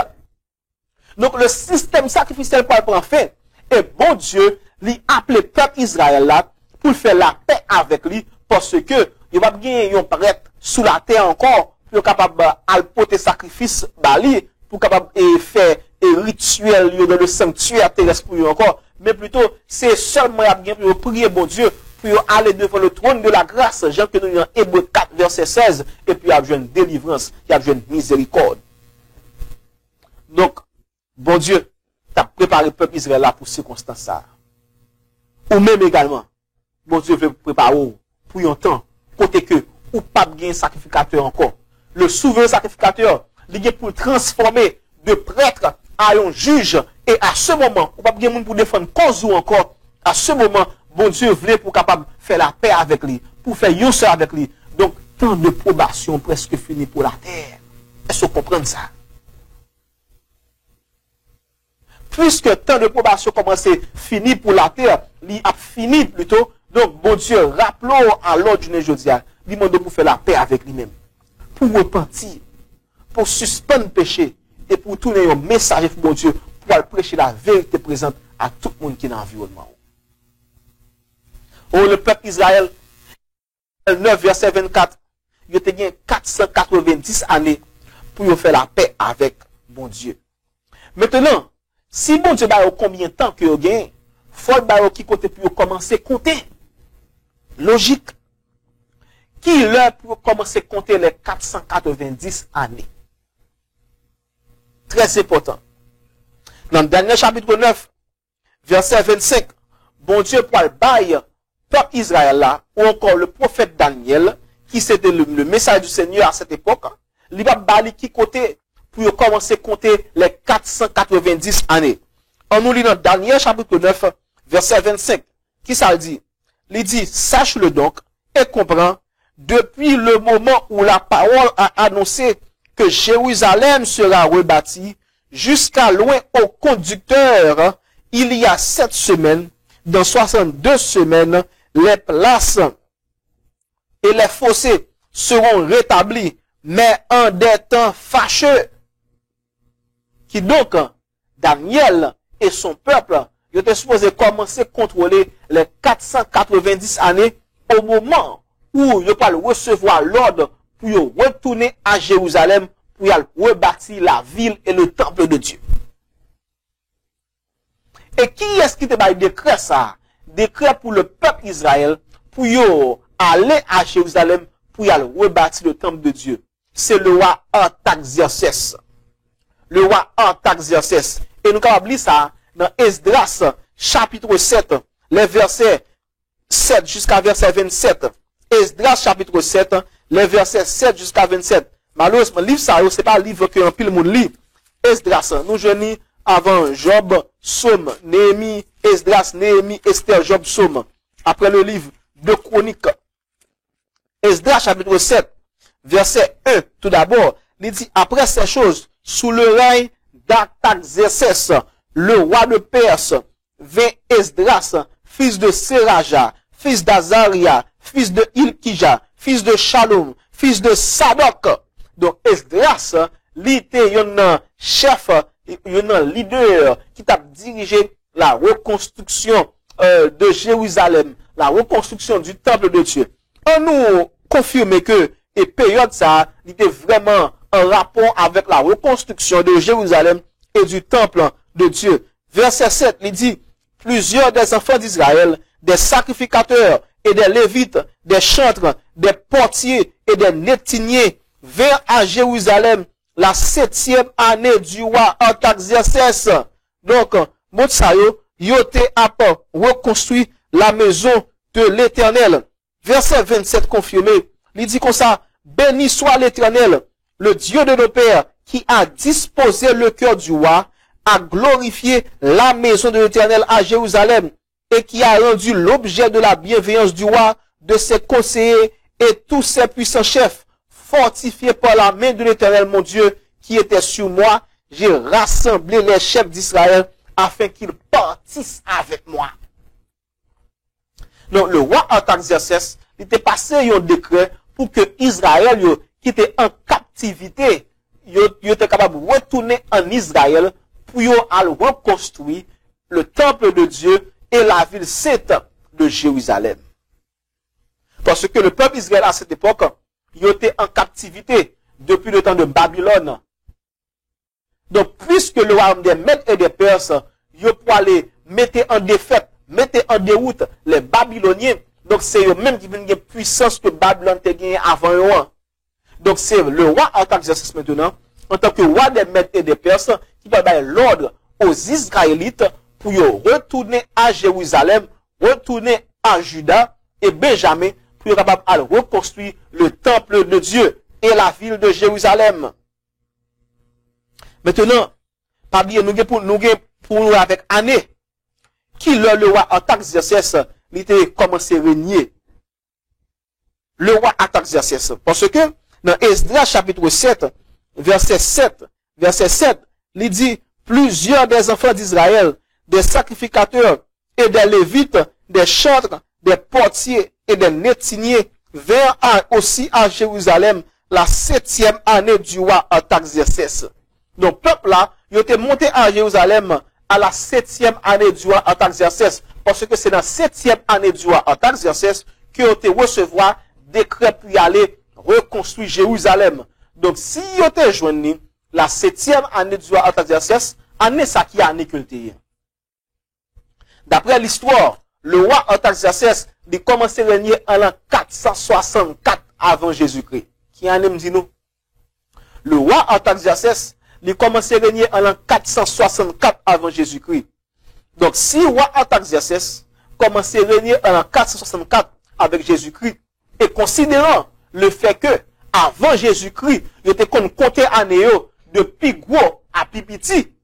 Donc le système sacrificiel pas prend fin. Et bon Dieu, lui appelé peuple Israël là, pour faire la paix avec lui, parce que, il va bien yon prêtre sous la terre encore, pour capable de porter sacrifice, bali, pour capable de faire un rituel dans le sanctuaire terrestre pour eux encore. Mais plutôt, c'est seulement bien pour prier bon Dieu, pour aller devant le trône de la grâce, Jean que nous dans Hébreux 4, verset 16, et puis il y a besoin de délivrance, il y a besoin de miséricorde. Donc, bon Dieu, t'as préparé le peuple Israël là pour circonstances ça. Ou même également, bon Dieu veut préparer pour un temps, côté que, ou pas bien sacrificateur encore. Le souverain sacrificateur, il est pour transformer de prêtre à un juge, et à ce moment, ou pas bien monde pour défendre cause ou encore, à ce moment, bon Dieu voulait pour capable faire la paix avec lui, pour faire un seul avec lui. Donc, temps de probation presque fini pour la terre. Est-ce que vous comprenez ça? Puisque temps de probation commence fini pour la terre, il a fini plutôt. Donc, bon Dieu, rappelons à l'ordre du Jodia, il demande pour faire la paix avec lui-même, pour repentir, pour suspendre le péché, et pour tourner un message pour bon Dieu, pour prêcher la vérité présente à tout le monde qui est dans l'environnement. Oh, le peuple Israël, 9, verset 24, il a gagné 490 années pour faire la paix avec bon Dieu. Maintenant, si bon Dieu a combien de temps que vous gagnez, il faut qui compte pour commencer à compter. Logique. Qui l'heure pour commencer à compter les 490 années. Très important. Dans le dernier chapitre 9, verset 25, bon Dieu pour le bail, peuple Israël là, ou encore le prophète Daniel, qui c'était le message du Seigneur à cette époque, il va bali qui côté pour commencer à compter les 490 années. On nous lit dans Daniel chapitre 9, verset 25, qui ça dit? Il dit, sache-le donc et comprends, depuis le moment où la parole a annoncé que Jérusalem sera rebâtie, jusqu'à loin au conducteur, il y a 7 semaines, dans 62 semaines, les places et les fossés seront rétablis, mais en des temps fâcheux. Qui donc, Daniel et son peuple, ils étaient supposés commencer à contrôler les 490 années au moment où ils allaient recevoir l'ordre pour retourner à Jérusalem, pour rebâtir la ville et le temple de Dieu. Et qui est-ce qui te va décret ça? Décret pour le peuple Israël, pour aller à Jérusalem, pour rebâtir le temple de Dieu. C'est le roi Artaxerxès. Le roi Artaxerxès. Et nous avons lire ça dans Esdras, chapitre 7, les versets 7 jusqu'à verset 27. Esdras, chapitre 7, les versets 7 jusqu'à 27. Malheureusement, livre ça, c'est pas un livre que un pile monde lit. Esdras, nous jeunis avant Job, Somme, Néhémie, Esdras, Néhémie, Esther, Job, Somme. Après le livre de Chroniques. Esdras, chapitre 7, verset 1, tout d'abord, il dit, après ces choses, sous le règne d'Artaxerxès, le roi de Perse, vint Esdras, fils de Seraja, fils d'Azaria, fils de Ilkija, fils de Shalom, fils de Sadok. Donc Esdras, il était un chef, un leader qui t'a dirigé la reconstruction de Jérusalem, la reconstruction du temple de Dieu. On nous confirme que et période ça, il était vraiment en rapport avec la reconstruction de Jérusalem et du temple de Dieu. Verset 7, il dit, plusieurs des enfants d'Israël, des sacrificateurs et des lévites, des chantres, des portiers et des nétiniers vinrent à Jérusalem la 7e année du roi Artaxerxès. Donc, Motsayo, yote a reconstruit la maison de l'Éternel. Verset 27 confirmé, il dit comme ça, béni soit l'Éternel, le Dieu de nos pères, qui a disposé le cœur du roi, a glorifié la maison de l'Éternel à Jérusalem, et qui a rendu l'objet de la bienveillance du roi, de ses conseillers et tous ses puissants chefs, fortifiés par la main de l'Éternel mon Dieu, qui était sur moi. J'ai rassemblé les chefs d'Israël afin qu'ils partissent avec moi. Donc, le roi Artaxerxès, il était passé un décret pour que Israël, qui était en captivité, il était capable de retourner en Israël pour le reconstruire le temple de Dieu et la ville sainte de Jérusalem. Parce que le peuple Israël à cette époque, il était en captivité depuis le temps de Babylone. Donc, puisque le royaume des Mèdes et des Perses, il pour aller mettre en défaite, mettre en déroute les Babyloniens, donc c'est eux-mêmes qui viennent de puissance que Babylone a gagné avant eux. Donc, c'est le roi Artaxerxès maintenant, en tant que roi des Mèdes et des Perses, qui va donner l'ordre aux Israélites pour retourner à Jérusalem, retourner à Juda et Benjamin, pour être capable de reconstruire le temple de Dieu et la ville de Jérusalem. Maintenant, parmi nous pour avec année, qui le roi Artaxerxès, il était commencé à régner. Le roi Artaxerxès. Parce que, dans Esdras chapitre 7, verset 7, il dit, plusieurs des enfants d'Israël, des sacrificateurs et des lévites, des chantres, des portiers et des nétiniers vinrent aussi à Jérusalem la 7e année du roi Artaxerxès. Donc, peuple là, il était monté à Jérusalem à la 7e année du roi Artaxerxès. Parce que c'est dans la 7e année du roi Artaxerxès qu'il a été recevoir décret pour y aller reconstruire Jérusalem. Donc, si il était joint la 7e année du roi Artaxerxès, année ça qui a année que le D'après l'histoire, le roi Artaxerxès, il commencé à régner en l'an 464 avant Jésus-Christ. Qui année me dit nous? Le roi Artaxerxès, il commencé à régner en l'an 464 avant Jésus-Christ. Donc, si le roi Artaxerxès commençait à régner en l'an 464 avec Jésus-Christ, et considérant le fait que, avant Jésus-Christ, il était compté année depuis gros à pipiti.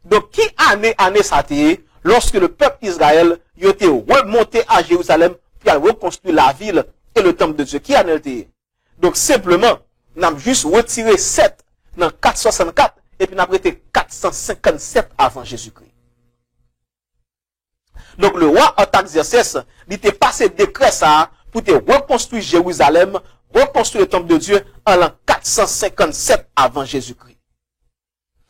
Donc, qui année ça t'est, lorsque le peuple Israël, il était remonté à Jérusalem, puis a reconstruit la ville et le temple de Dieu. Qui année t'est? Donc, simplement, on a juste retiré 7 dans 464, et puis on a prêté 457 avant Jésus-Christ. Donc, le roi Artaxerxès, il était passé décret ça, pour te reconstruire Jérusalem, reconstruire le temple de Dieu en l'an 457 avant Jésus-Christ.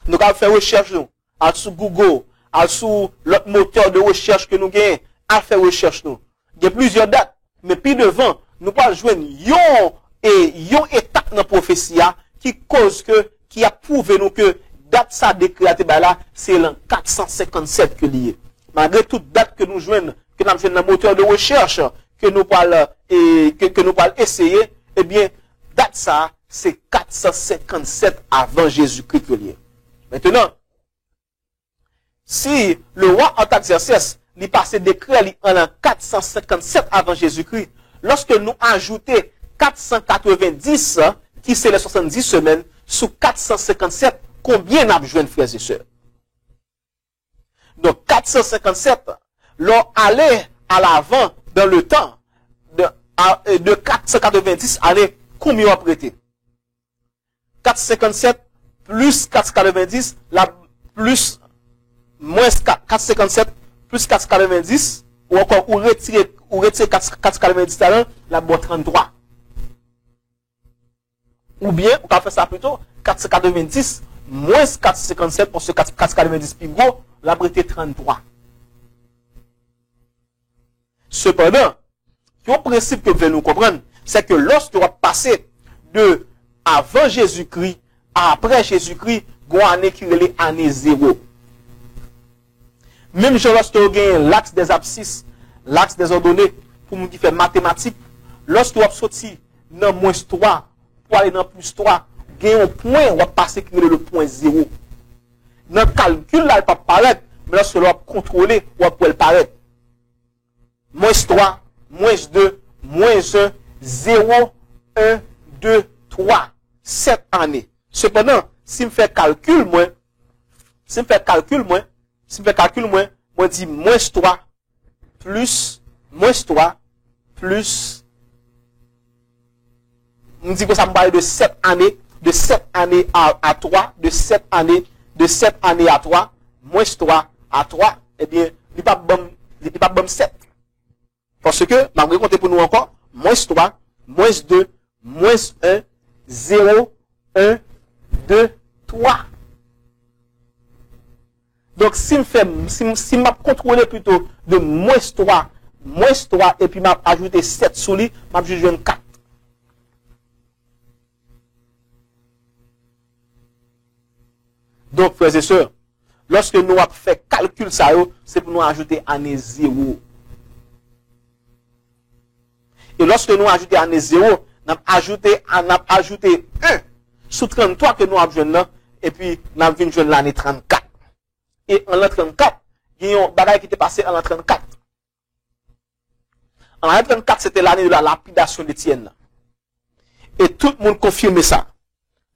Nous allons faire recherche, nous, à sous Google, à sous l'autre moteur de recherche que nous gagnons, à faire recherche, nous. Il y a plusieurs dates, mais puis devant, nous allons joindre yon étape dans la prophétie qui a prouvé nous que date ça décret là, c'est l'an 457 que lié. Malgré toute date que nous joignons, que nous joignons dans le moteur de recherche, que nous parlons essayer, eh bien, date ça, c'est 457 avant Jésus-Christ que lié. Maintenant, si le roi Artaxerxès lui passé décret en l'an 457 avant Jésus-Christ, lorsque nous ajoutons 490, qui c'est les 70 semaines, sous 457, combien n'a besoin de frères et sœurs? Donc, 457, l'on allait à l'avant dans le temps de 490 années, combien on a prêté? 457 plus 490, plus moins 457 plus 490, ou encore, ou retirer 490 talents, la bonne 33. Ou bien, on va faire ça plutôt, 490 moins 457, pour ce 490 plus gros, la prêté 33. Cependant, le principe que vous devez nous comprendre, c'est que lorsque vous passez de avant Jésus-Christ à après Jésus-Christ, vous avez année année 0. Même lorsque vous avez l'axe des abscisses, l'axe des ordonnées, pour nous qui fait mathématiques, lorsque vous avez sorti dans moins 3, pour aller dans plus 3, vous avez un point, vous passez le point 0. Dans le calcul, là, il ne va pas paraître, mais lorsque vous avez contrôlé, vous pouvez le paraître. Moins 3, moins 2, moins 1, 0, 1, 2, 3, 7 années. Cependant, si je fais calcul, moi, moi dis moins 3, plus, moins 3, plus, on dit que ça me parle de 7 années, de 7 années à 3, de 7 années à 3, moins 3 à 3, eh bien, il n'est pas bon 7. Parce que, malgré compter pour nous encore, moins 3, moins 2, moins 1, 0, 1, 2, 3. Donc, si m'a contrôlé plutôt de moins 3, et puis m'a ajouté 7 sous lui, m'a jugé 4. Donc, frères et sœurs, lorsque nous avons fait calcul ça, c'est pour nous ajouter année 0. Et lorsque nous ajoutons année 0, nous avons ajouté 1 sous 33 que nous avons joué, et puis nous avons joué l'année 34. Et en l'an 34, il y a un bagage qui était passé en l'an 34. En l'an 34, c'était l'année de la lapidation d'Étienne. Et tout le monde confirme ça.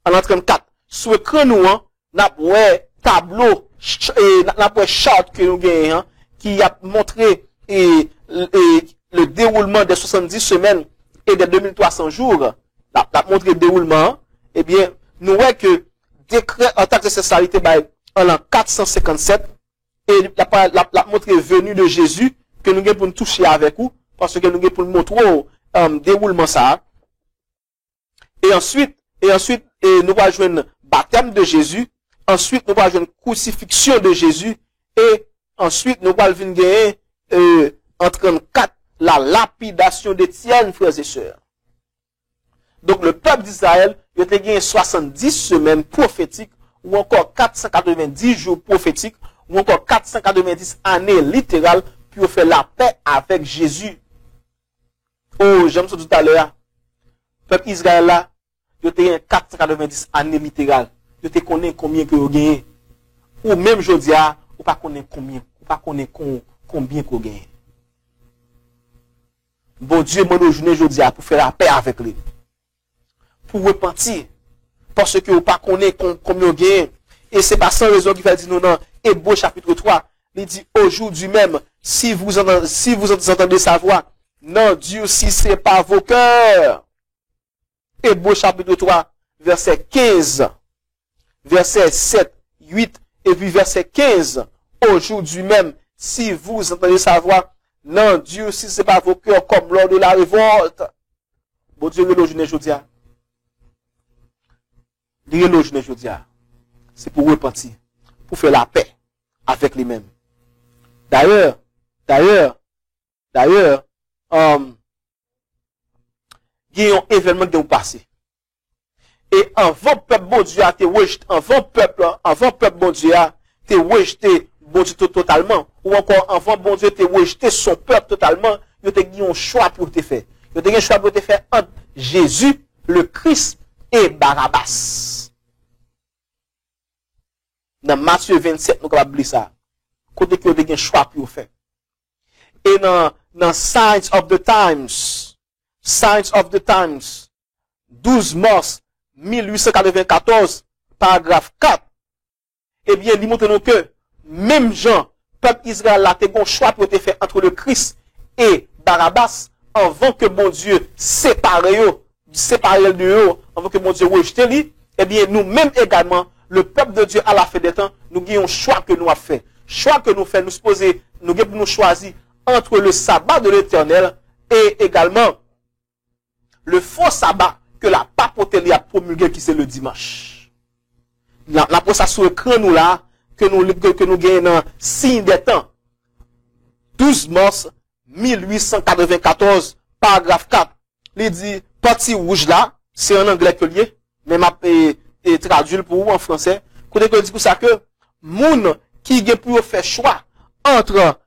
En l'an 34, sur l'écran, nous avons un tableau, un chart que nous avons, qui a montré le déroulement des 70 semaines et des 2300 jours. La montré le déroulement. Eh bien, nous voyons que décret en tant que nécessité en l'an 457 et la montré venue de Jésus que nous avons pour nous toucher avec vous parce que nous avons pour nous montrer déroulement ça. Et ensuite, nous allons jouer un baptême de Jésus. Ensuite, nous allons jouer une crucifixion de Jésus. Et ensuite, nous allons venir en 34 la lapidation d'Étienne, frères et sœurs. Donc, le peuple d'Israël, il a gagné 70 semaines prophétiques ou encore 490 jours prophétiques ou encore 490 années littérales pour faire la paix avec Jésus. Oh, j'aime ça tout à l'heure. Le peuple Israël là, il a gagné 490 années littérales. Il te connaît combien que vous gagnez. Ou même aujourd'hui, ou pas connaît combien, ou pas connaît combien que vous gagnez. Bon Dieu m'a donné aujourd'hui pour faire la paix avec lui. Pour repentir. Parce que vous pas connaît combien vous gagnez. Et c'est pas sans raison qu'il va dire non, Hébreux chapitre 3. Il dit aujourd'hui même, si vous entendez sa voix, n'endurcissez pas vos cœurs. Hébreux chapitre 3, verset 15, verset 7, 8, et puis verset 15. Aujourd'hui même, si vous entendez sa voix, n'endurcissez pas vos cœurs comme lors de la révolte. Bon Dieu, le journée aujourd'hui. Le journée aujourd'hui. C'est pour repentir, pour faire la paix avec lui-même. D'ailleurs, il y a un événement qui est passé. Et avant peuple bon Dieu a été rejeté, avant peuple bon Dieu a été rejeté bon Dieu totalement, ou encore avant bon Dieu a été rejeté son peuple totalement, il y a eu un choix pour te faire. Il y a eu un choix pour te faire entre Jésus, le Christ et Barabbas. Dans Matthieu 27, nous avons oublié ça. Côté que vous avez un choix pour faire. Et dans Signs of the Times, 12 mars 1894, paragraphe 4, eh bien, il montre nous que, même Jean, peuple Israël a un choix pour te faire entre le Christ et Barabbas, avant que mon Dieu sépare de eux, avant que mon Dieu rejette lui, eh bien, nous-mêmes également, le peuple de Dieu à la fin des temps, nous avons un choix que nous avons fait. Choix que nous faisons, nous avons nous choisir entre le sabbat de l'Éternel et également le faux sabbat que la papauté a promulgué qui c'est le dimanche. La pour ça sur l'écran nous là, que nous gagnons signe des temps. 12 mars 1894, paragraphe 4. Il dit, partie rouge là, c'est en anglais que lié, mais m'a traduit pour vous en français. Côté que dit pour ça que, moun qui a pu faire choix entre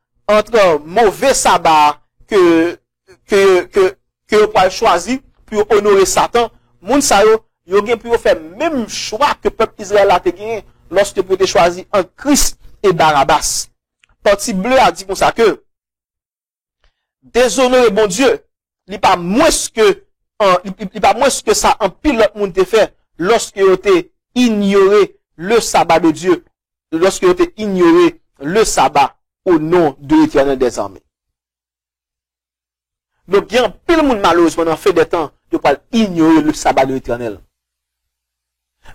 mauvais sabbat que vous pouvez choisir pour honorer Satan, moun sa yo gen pu faire même choix que peuple Israël a gagné lorsque vous avez choisi entre Christ et Barabbas. Parti bleu a dit comme ça que déshonorer bon Dieu, il pas moins que ça en pile l'autre monde te fait lorsque vous avez ignoré le sabbat de Dieu, lorsque vous avez ignoré le sabbat au nom de l'Éternel des armées. Donc, il y a un pile monde malheureusement dans fait des temps de pas ignorer le sabbat de l'Éternel.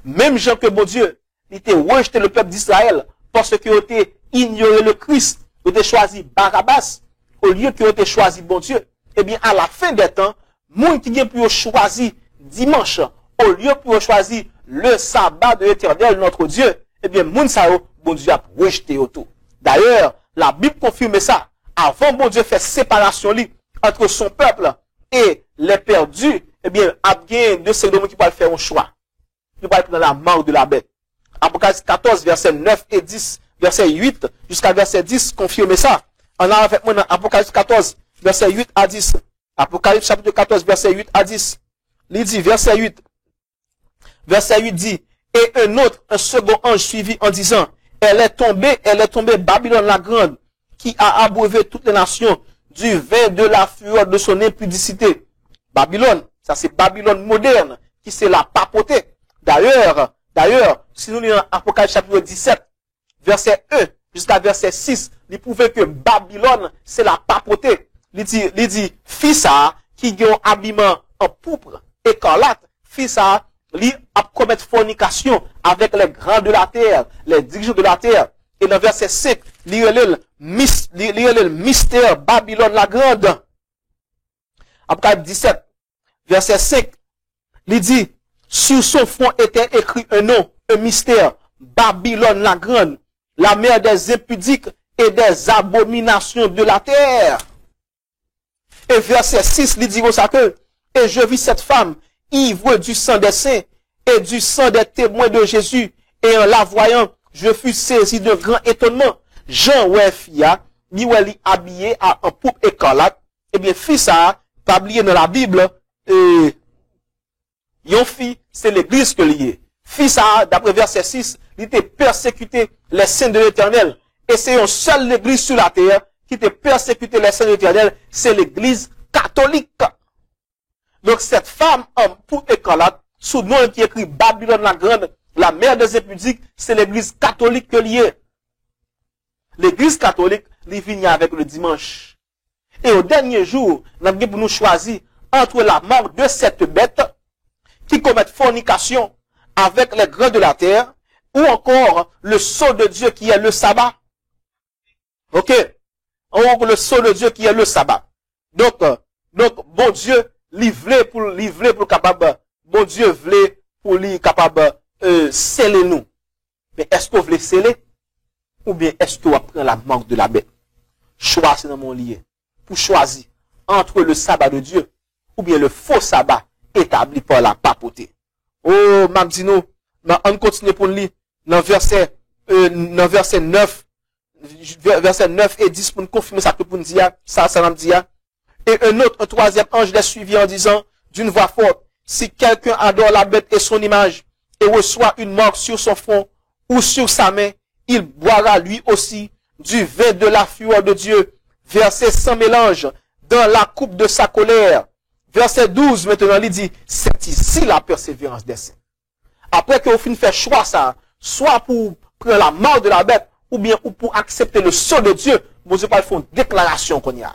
Même Jean que bon Dieu, il était rejeté le peuple d'Israël parce que il était ignoré le Christ, il était choisi Barabbas au lieu qu'il était choisi bon Dieu. Eh bien, à la fin des temps, monde qui a pu choisir dimanche au lieu pour choisir le sabbat de l'Éternel notre Dieu, eh bien, moun sa yo bon Dieu a rejeté tout. D'ailleurs, la Bible confirme ça. Avant bon Dieu fait séparation entre son peuple et les perdus, eh bien, il y a deux sédons qui peuvent faire un choix. Ils peuvent prendre la marque de la bête. Apocalypse 14, verset 9 et 10, verset 8 jusqu'à verset 10 confirme ça. On a avec moi dans Apocalypse 14, verset 8 à 10. Apocalypse chapitre 14, verset 8 à 10. Il dit, verset 8 dit, et un second ange suivi en disant, elle est tombée, Babylone la grande, qui a abreuvé toutes les nations du vin de la fureur de son impudicité. Babylone, ça c'est Babylone moderne, qui c'est la papauté. D'ailleurs, si nous lisons Apocalypse chapitre 17, verset 1 jusqu'à verset 6, il prouve que Babylone, c'est la papauté. Il dit, fils qui a un habillement en pourpre, écarlate, fils il a commettre fornication avec les grands de la terre, les dirigeants de la terre. Et dans verset 5, il y a le mystère Babylone la grande. Apocalypse 17, verset 5, il dit, sur son front était écrit un nom, un mystère, Babylone la grande, la mère des impudiques et des abominations de la terre. Et verset 6, il dit ça que, et je vis cette femme, ivre du sang des saints et du sang des témoins de Jésus, et en la voyant, je fus saisi de grand étonnement. Jean, ouais, fia, ni ouais, habillé en pourpre écarlate, eh bien, fils ça, tablier dans la Bible, yon fille, c'est l'église que lié. Fils ça, d'après verset 6, il était persécuté les saints de l'éternel. Et c'est une seule église sur la terre qui était persécuté les saints de l'éternel, c'est l'église catholique. Donc cette femme en pourpre écarlate, sous nom qui écrit Babylone la grande, la mère des impudiques, c'est l'église catholique que lié. L'église catholique, il vient avec le dimanche. Et au dernier jour, nous avons pour nous choisir entre la mort de cette bête qui commet fornication avec les grands de la terre, ou encore le sceau de Dieu qui est le sabbat. Ok? Ou le sceau de Dieu qui est le sabbat. Donc, bon Dieu, livré pour capable, bon Dieu voulait pour lui capable, sceller nous. Mais est-ce qu'on veut sceller? Ou bien est-ce qu'on prend la marque de la bête? Choisir dans mon lieu. Pour choisir entre le sabbat de Dieu, ou bien le faux sabbat établi par la papauté. Oh, Magdino, on continue pour lire dans verset 9, verset 9 et 10 pour nous confirmer ça que pour nous dire, ça nous dit. Et un troisième ange l'a suivi en disant, d'une voix forte, si quelqu'un adore la bête et son image, et reçoit une marque sur son front, ou sur sa main, il boira lui aussi du vin de la fureur de Dieu, versé sans mélange, dans la coupe de sa colère. Verset 12, maintenant, il dit, c'est ici la persévérance des saints. Après que vous finissez faire choix ça, soit pour prendre la marque de la bête, ou bien pour accepter le sceau de Dieu, vous Dieu pas faire une déclaration qu'on y a.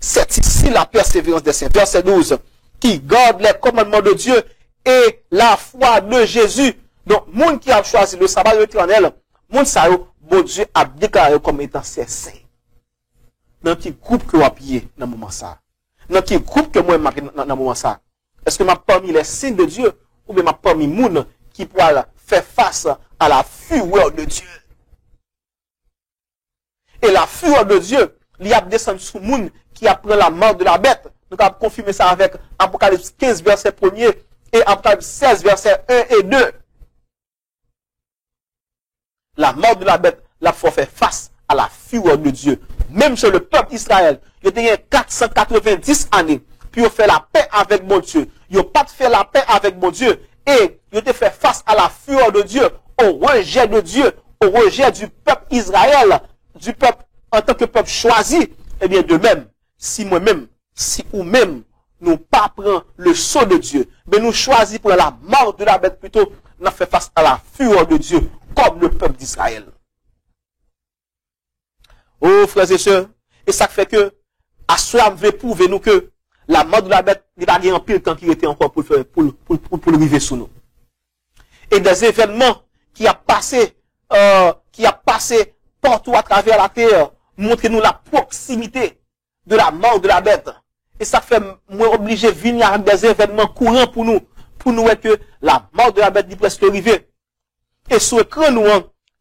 C'est ici la persévérance des saints. Verset 12, qui garde les commandements de Dieu et la foi de Jésus. Donc, monde qui a choisi le sabbat de l'Éternel, monde ça, bon Dieu a déclaré comme étant ses saints. Dans quel groupe que vous appuyez dans le moment ça? Dans quel groupe que moi dans le moment ça? Est-ce que m'a parmi les saints de Dieu ou bien m'a parmi monde qui pourra faire face à la fureur de Dieu? Et la fureur de Dieu, il y a descendu sous monde qui a pris la mort de la bête. Nous avons confirmé ça avec Apocalypse 15, verset 1er et Apocalypse 16, verset 1 et 2. La mort de la bête l'a fait face à la fureur de Dieu. Même sur le peuple Israël, il y a 490 années, puis ils ont fait la paix avec mon Dieu. Ils n'ont pas fait la paix avec mon Dieu. Et ils ont fait face à la fureur de Dieu, au rejet de Dieu, au rejet du peuple Israël, du peuple en tant que peuple choisi. Eh bien, de même, si moi-même, si ou même, nous pas prend le sceau de Dieu, mais nous choisissons pour la mort de la bête plutôt, nous fait face à la fureur de Dieu, comme le peuple d'Israël. Oh, frères et sœurs, et ça fait que, à cela, veut prouver nous que la mort de la bête, il va gagner en pile temps qu'il était encore pour arriver sous nous. Et des événements qui a passé partout à travers la terre, montrent nous la proximité de la mort de la bête. Et ça fait, moi, obligé de venir avec des événements courants pour nous voir que la mort de la bête est presque arrivée. Et sur l'écran, nous,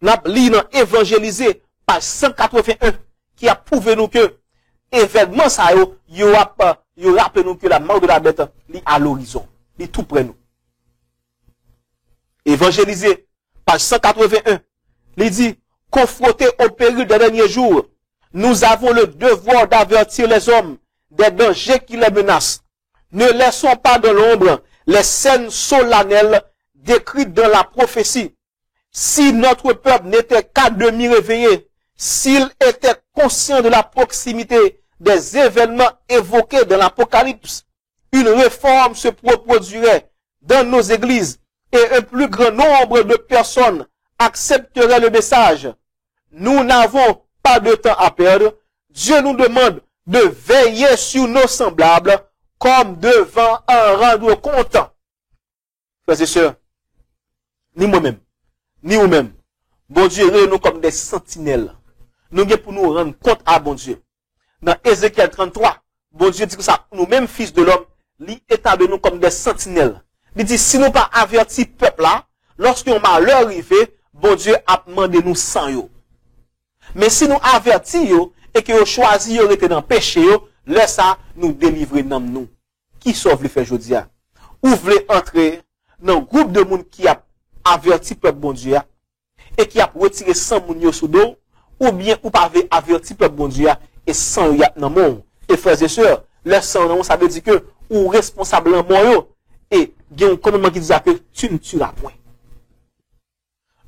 N'a li dans évangéliser page 181 qui a prouvé nous que événement ça yo rappelle nous que la mort de la bête li à l'horizon, li tout près nous. Évangéliser page 181, il dit confronté au péril des derniers jours, nous avons le devoir d'avertir les hommes des dangers qui les menacent. Ne laissons pas dans l'ombre les scènes solennelles décrites dans la prophétie. Si notre peuple n'était qu'à demi réveillé, s'il était conscient de la proximité des événements évoqués dans l'Apocalypse, une réforme se produirait dans nos églises et un plus grand nombre de personnes accepteraient le message. Nous n'avons pas de temps à perdre. Dieu nous demande de veiller sur nos semblables comme devant un rendre compte. Frères et sœurs, ni moi-même, ni vous-même, bon Dieu nous comme des sentinelles. Nous sommes pour nous rendre compte à bon Dieu. Dans Ézéchiel 33, bon Dieu dit que ça, nous-mêmes, fils de l'homme, lui établit nous comme des sentinelles. Il dit, si nous pas averti peuple là, lorsqu'on malheur arrivé, bon Dieu a demandé nous sans yo. Mais si nous avertis yo, et que yo choisi yo rete dans péché yo, laisse ça nous délivrer dans nous. Qui sauve le fait aujourd'hui? Ou voulez entrer dans un groupe de monde qui a averti peuple bon Dieu, et qui a retiré 100 moun yo sous dos, ou bien ou pas averti peuple bon Dieu, et 100 yo dans monde. Et frères et sœurs, le 100 ça veut dire que ou responsable en moi et il y a un commandement qui dit que tu ne tueras point.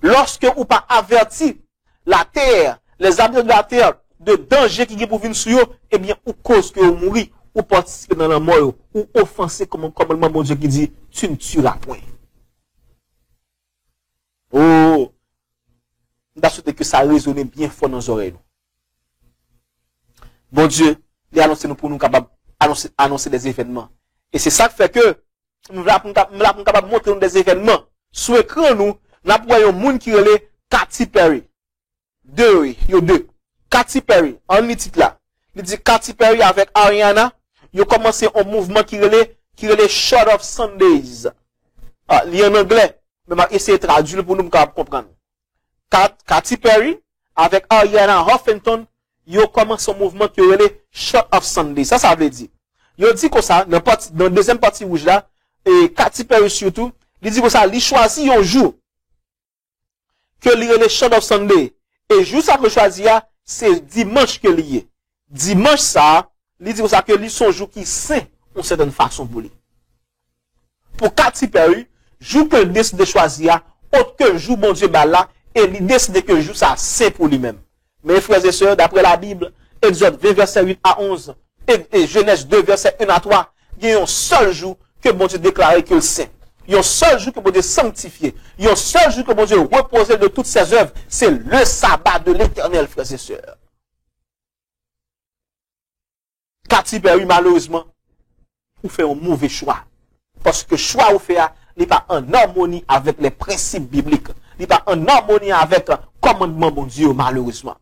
Lorsque ou pas averti la terre, les habitants de la terre, de danger qui est pour venir sur eux, eh bien, ou cause que vous mourrez, ou participer dans la mort, ou offenser comme un commandement mon Dieu qui dit, tu ne tueras point. Oh, on a souhaité que ça résonne bien fort dans nos oreilles. Bon Dieu, il a annoncé nous pour nous capables annoncer des événements. Et c'est ça qui fait que nous sommes capables de montrer des événements. Sur l'écran, nous voyons un monde qui relève Katy Perry. Deux. Katy Perry, en titre là. Il dit Katy Perry avec Ariana, ils ont commencé un mouvement qui relève Short of Sundays. Ah, il y a en anglais, mais je vais essayer de traduire pour nous comprendre. Katy Perry avec Ariana Huffington, ils ont commencé un mouvement qui relève Short of Sundays. Ça veut dire. Ils ont dit que ça, dans la deuxième partie rouge là, et Katy Perry surtout, il dit que ça, il choisit un jour que il relève Short of Sunday. Et jour ça que choisi, c'est dimanche que lié. Dimanche ça, il dit que ça que lui son jour qui saint d'une certaine façon pour lui. Pour Katy Perry, jour que il décide de choisir, autre que jour bon Dieu bah là, et il décide que jour ça saint pour lui-même. Mes frères et sœurs, d'après la Bible, Exode 20 verset 8 à 11, et Genèse 2 verset 1 à 3, il y a un seul jour que bon Dieu déclarait que le saint. Il y a un seul jour que bon Dieu sanctifié. Il y a un seul jour que bon Dieu reposait de toutes ses œuvres. C'est le sabbat de l'Éternel, frères et sœurs. Katy Perry, malheureusement, vous fait un mauvais choix. Parce que choix vous fait, n'est pas en harmonie avec les principes bibliques. N'est pas en harmonie avec le commandement bon Dieu, malheureusement.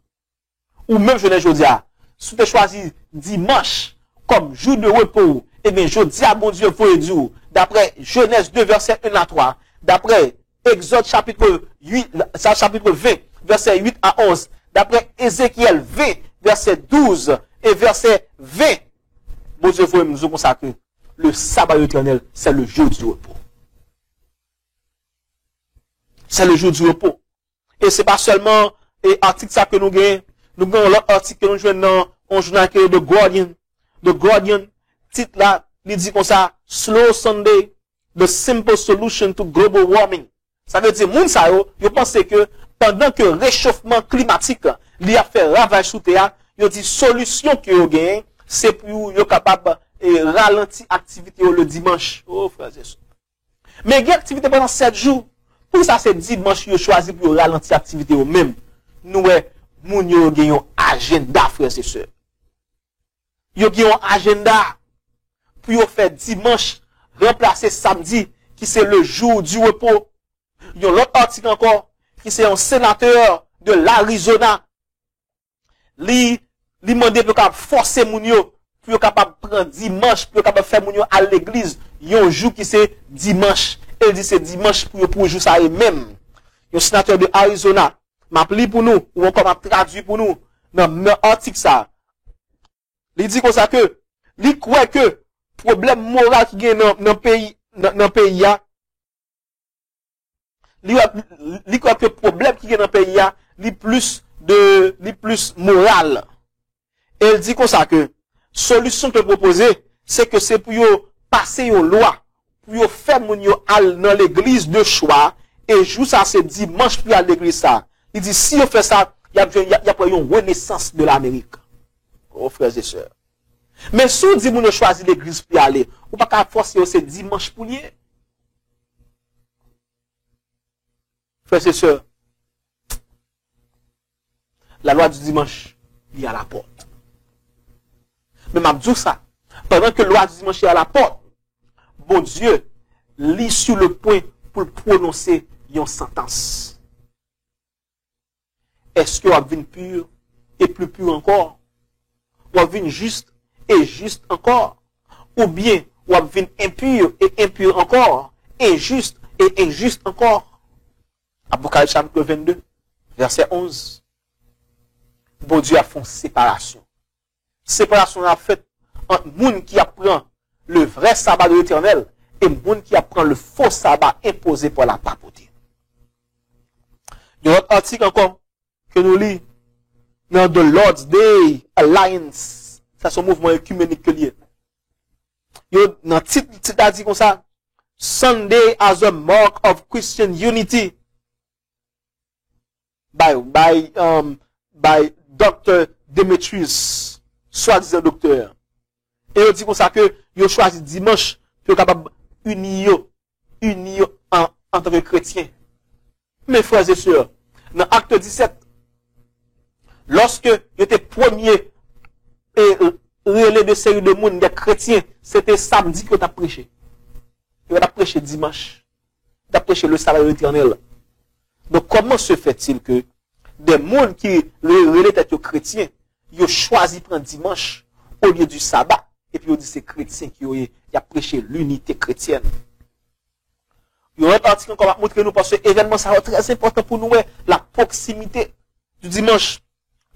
Ou même, je ne dis pas, si tu choisis dimanche comme jour de repos, eh bien, je dis à bon Dieu, vous dire, d'après Genèse 2, verset 1 à 3, d'après Exode chapitre 20, verset 8 à 11, d'après Ézéchiel 20, verset 12 et verset 20, bon Dieu, vous nous consacrer le sabbat éternel, c'est le jour du repos. C'est le jour du repos. Et c'est pas seulement l'article ça que nous gagnons l'autre article que nous jouons dans un journal qui est The Guardian. The Guardian, titre là, il dit comme ça, Slow Sunday, the simple solution to global warming. Ça veut dire, moun sa yo pense que pendant que le réchauffement climatique, il a fait ravage sous terre, il dit solution que yo gagne, c'est pour yo capable ralentir activité le dimanche. Oh, frère Jésus. Mais il y a activité pendant 7 jours. Pour ça, c'est dimanche yo choisi pour ralentir activité au même. Nous, moun yo gagne un agenda, frères et sœurs. Yo gagne un agenda pour faire dimanche, remplacer samedi, qui c'est le jour du repos. Il y a l'autre article encore, qui c'est un sénateur de l'Arizona. Li demande pour forcer moun yo, pour capable prendre dimanche, pour capable faire moun yo à l'église. Il y a un jour qui c'est dimanche. Il dit c'est dimanche pour jour ça même. Il y a un sénateur de Arizona, m'a pli pour nous, ou encore m'a traduit pour nous, dans l'article ça. Il dit comme ça que, il croit que, problème moral qui est dans le pays, il croit que problème qui est dans le pays, il plus moral. Et il dit comme ça que, solution que proposer, c'est que c'est pour passer une loi, pour faire mon yo al dans l'église de choix, et jour ça c'est dimanche pour à l'église ça. Il dit si on fait ça, il y a pas une renaissance de l'Amérique. Oh frères et sœurs. Mais si on dit mon choisir l'église pour y aller, ou pas qu'à forcer c'est dimanche pour y aller. Frères et sœurs, la loi du dimanche, il y a la porte. Mais m'a dit ça, pendant que la loi du dimanche est à la porte, bon Dieu, lit sur le point pour prononcer une sentence. Est-ce que vous avez pur et plus pur encore? Ou avez juste et juste encore? Ou bien vous avez impur et impur encore? Injuste et injuste encore? Apocalypse chapitre 22, verset 11. Bon Dieu a fait une séparation. Séparation a fait entre monde qui apprend le vrai sabbat de l'Éternel et monde qui apprend le faux sabbat imposé par la papauté. Il y a un autre article encore que nous lisons dans The Lord's Day Alliance. Ça, c'est un mouvement œcuménique que lié. Dans le titre, a dit comme ça, Sunday as a mark of Christian unity by Dr. Demetrius, soi-disant docteur. Et il dit comme ça que il choisi dimanche pour capable unir en tant que chrétien. Mes frères et sœurs, dans Acte 17, lorsque il était premier et relais de série de monde des chrétiens, c'était samedi que tu as prêché. Il a prêché dimanche. Tu as prêché le sabbat de l'Éternel. Donc comment se fait-il que des mondes qui relais d'être chrétiens, ils ont choisi prendre dimanche au lieu du sabbat, et puis ils dit c'est chrétien qui a prêché l'unité chrétienne. Il y a un article qu'on va montrer nous parce que l'événement ça va très important pour nous, la proximité du dimanche.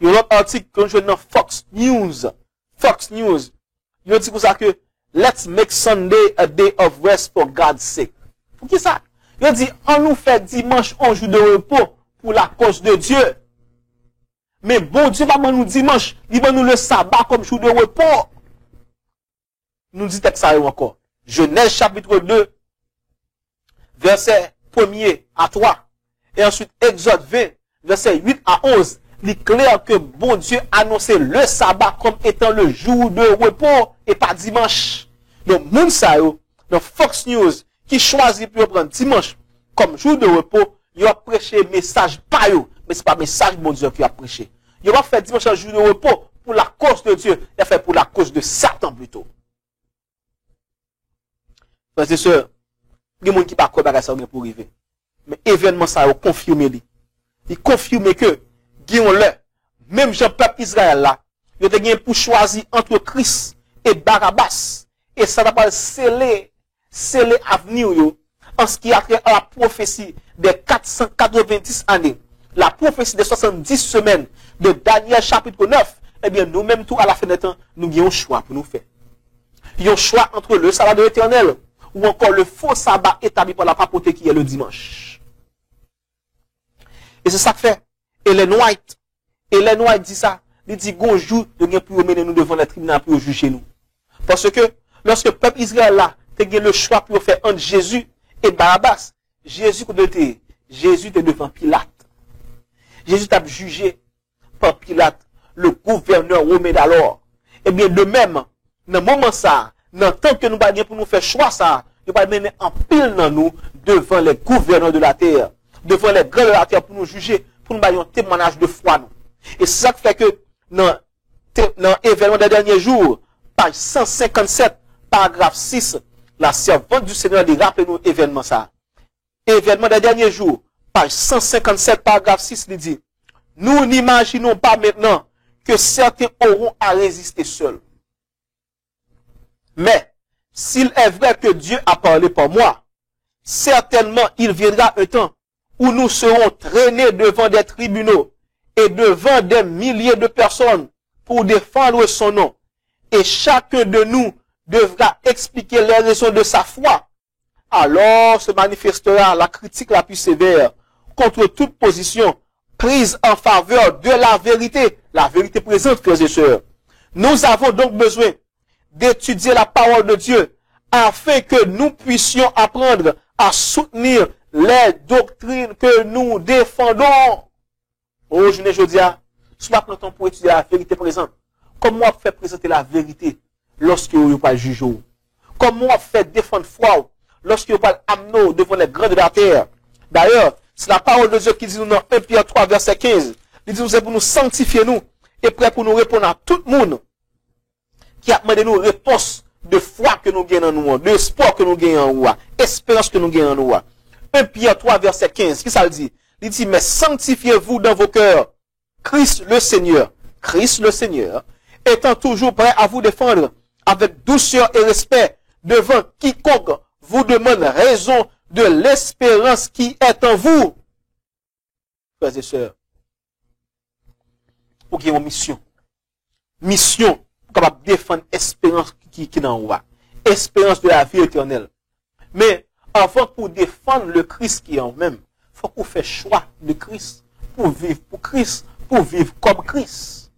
Il y a un autre article qu'on joue dans Fox News. Fox News. Il dit comme ça que let's make Sunday a day of rest for God's sake. Pour qui ça? Il dit on nous fait dimanche un jour de repos pour la cause de Dieu. Mais bon Dieu va nous dimanche, il va nous le sabbat comme jour de repos. Nous dit ça encore. Genèse chapitre 2, verset 1er à 3. Et ensuite Exode 20, verset 8 à 11. Il est clair que bon Dieu annonçait le sabbat comme étant le jour de repos et pas dimanche. Donc, moun sa yo, dans Fox News, qui choisit pour prendre dimanche comme jour de repos, il a prêché message pas yo, mais c'est pas message bon Dieu qui a prêché. Il va faire dimanche un jour de repos pour la cause de Dieu, il a fait pour la cause de Satan plutôt. Frères et sœurs, il y a des gens qui ne savent pas ça pour arriver. Mais événement ça a confirmé. Il confirme que, même Jean-Peuple Israël là, il a gagné pour choisir entre Christ et Barabbas. Et ça n'a pas scellé avenir en ce qui a trait à la prophétie des 490 années. La prophétie des 70 semaines de Daniel chapitre 9. Eh bien, nous-mêmes, tout à la fin des temps, nous avons un choix pour nous faire. Il y a un choix entre le sabbat de l'Éternel ou encore le faux sabbat établi par la papauté qui est le dimanche. Et c'est ça que fait. Ellen White dit ça. Il dit, gonjou, de bien pour mener nous devant le tribunal pour juger nous. Parce que, lorsque le peuple Israël là, t'as le choix pour faire entre Jésus et Barabbas, Jésus était devant Pilate. Jésus t'a jugé par Pilate, le gouverneur romain d'alors. Eh bien, de même, dans le moment ça, dans le temps que nous battons pour nous faire choix ça, nous allons mener en pile dans nous devant les gouverneurs de la terre, devant les grands de la terre pour nous juger, pour nous bailler un témoignage de foi nous. Et c'est ça qui fait que dans l'événement des derniers jours, page 157, paragraphe 6, la servante du Seigneur dit, rappelez-nous événement ça. Événement des derniers jours, page 157, paragraphe 6, il dit, nous n'imaginons pas maintenant que certains auront à résister seuls. Mais, s'il est vrai que Dieu a parlé pour moi, certainement il viendra un temps où nous serons traînés devant des tribunaux et devant des milliers de personnes pour défendre son nom. Et chacun de nous devra expliquer les raisons de sa foi. Alors se manifestera la critique la plus sévère contre toute position prise en faveur de la vérité présente, frères et sœurs. Nous avons donc besoin d'étudier la parole de Dieu afin que nous puissions apprendre à soutenir les doctrines que nous défendons. Oh, je ne dis pas, soit prend temps pour étudier la vérité présente. Comment on fait présenter la vérité lorsque vous pas juger? Comment on fait défendre foi lorsque vous pas amener devant les grands de la terre? D'ailleurs, c'est la parole de Dieu qui dit nous dans 1 Pierre 3, verset 15. Il dit nous pour nous sanctifier nous et prêt pour nous répondre à tout le monde qui a demandé nous réponse de foi que nous gagnons en nous, de espoir que nous gagnons en nous, espérance que nous gagnons en nous. 1 Pierre 3, verset 15. Qui ça le dit? Il dit, mais sanctifiez-vous dans vos cœurs Christ le Seigneur, étant toujours prêt à vous défendre avec douceur et respect devant quiconque vous demande raison de l'espérance qui est en vous. Frères et sœurs, pour qu'il y ait une mission pour capable défendre l'espérance qui est en vous, espérance de la vie éternelle. Mais avant pour défendre le Christ qui est en vous-même, il faut qu'on fasse choix de Christ pour vivre pour Christ, pour vivre comme Christ.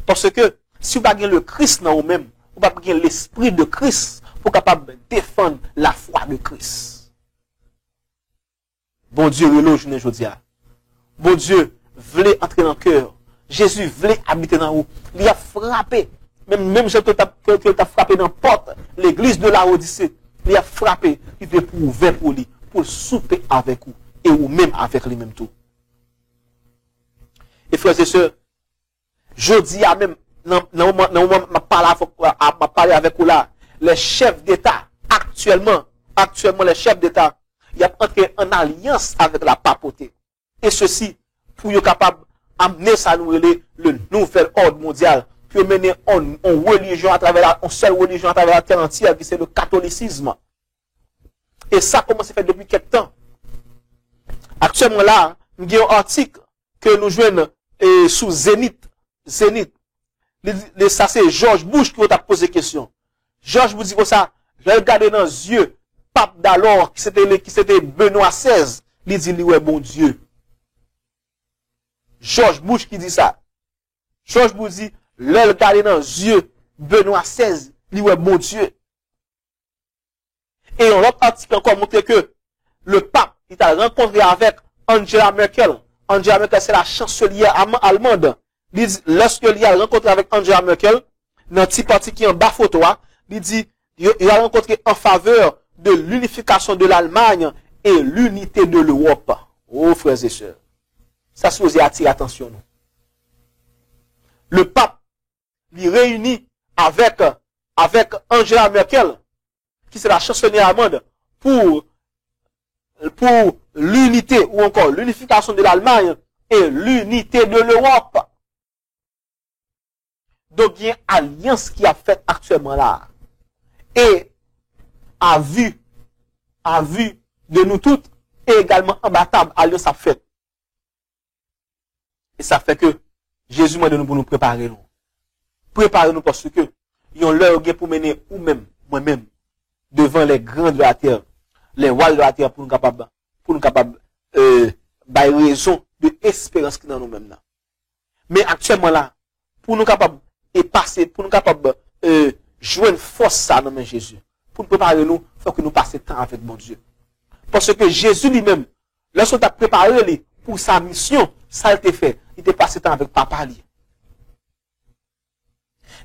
Parce que si vous n'avez pas le Christ dans vous-même, vous n'avez pas l'esprit de Christ pour capable défendre la foi de Christ. Bon Dieu, reloge nous aujourd'hui. Bon Dieu, voulait entrer dans le cœur. Jésus voulait habiter dans vous. Il a frappé. Même si tu as frappé dans la porte, l'église de la Odyssée, il a frappé. Il veut pour ouvrir pour lui, pour souper avec vous. Et ou même avec lui-même tout. Et frères et sœurs, je dis à même, dans le moment où je parle avec vous là, les chefs d'État, actuellement, les chefs d'État, ils ont entré en alliance avec la papauté. Et ceci, pour être capable d'amener ça nous le nouvel ordre mondial, pour mener une religion à travers une seule religion à travers la terre entière, qui c'est le catholicisme. Et ça commence à faire depuis quelque temps. Actuellement là, il y a un article que nous jouons sous Zénith. Ça c'est George Bush qui a posé question. George Bush dit comme ça, je regarde dans les yeux, pape d'alors, qui c'était Benoît XVI, il dit, ouais, bon Dieu. George Bush qui dit ça. George Bush dit, le regarder dans les yeux, Benoît XVI, il dit, ouais, bon Dieu. Et un autre article encore montre que le pape, il a rencontré avec Angela Merkel. Angela Merkel, c'est la chancelière allemande. Lorsque il a rencontré avec Angela Merkel, dans un petit parti qui est en bas photo, il dit, il a rencontré en faveur de l'unification de l'Allemagne et l'unité de l'Europe. Oh, frères et sœurs. Ça, c'est vous attirer attention, nous. Le pape, il réunit avec Angela Merkel, qui c'est la chancelière allemande, pour l'unité ou encore l'unification de l'Allemagne et l'unité de l'Europe. Donc, il y a une alliance qui a fait actuellement là. Et à vue de nous toutes, et également imbattable, alliance a fait. Et ça fait que Jésus m'a donné pour nous préparer nous. Préparer nous parce que, ils ont leur pour mener ou même, moi-même, devant les grands de la terre, les rois de la terre pour nous capables, raison de espérance qui dans nous-mêmes là. Mais actuellement là, pour nous capables et passer, pour nous capables jouer une force ça dans Jésus. Pour nous préparer nous, il faut que nous passions temps avec mon Dieu. Parce que Jésus lui-même, lorsqu'on t'a préparé lui pour sa mission, ça a été fait. Il était passé temps avec papa lui.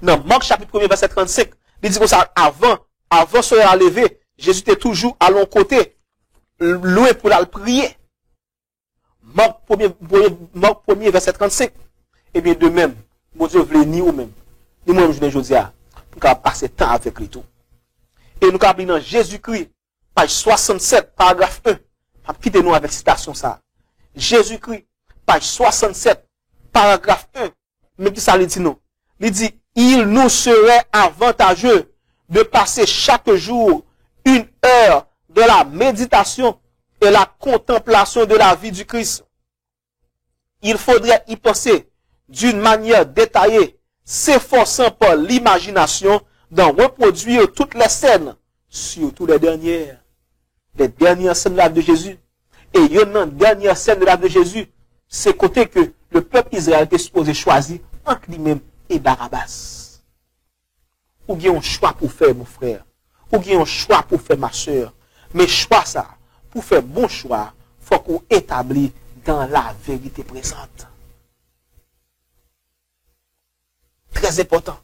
Dans Marc chapitre 1 verset 35, il dit comme ça, avant soleil à lever, Jésus était toujours à l'on côté, loin pour la prier. Marc 1 verset 35. Et bien de même, mon Dieu voulait ni ou même, ni moi-même je dis pour passer temps avec lui tout. Et nous avons dans Jésus-Christ, page 67, paragraphe 1. Quittez-nous avec citation ça. Jésus-Christ, page 67, paragraphe 1. Mais qui ça lui dit nous? Il dit, il nous serait avantageux de passer chaque jour une heure de la méditation et la contemplation de la vie du Christ. Il faudrait y penser d'une manière détaillée, s'efforçant par l'imagination d'en reproduire toutes les scènes, surtout les dernières scènes de la vie de Jésus. Et il y a une dernière scène de la vie de Jésus, c'est côté que le peuple Israël était supposé choisir entre lui-même et Barabbas. Ou bien un choix pour faire, mon frère. Ou bien un choix pour faire, ma soeur. Mais choix ça, pour faire bon choix, il faut qu'on établisse dans la vérité présente. Très important.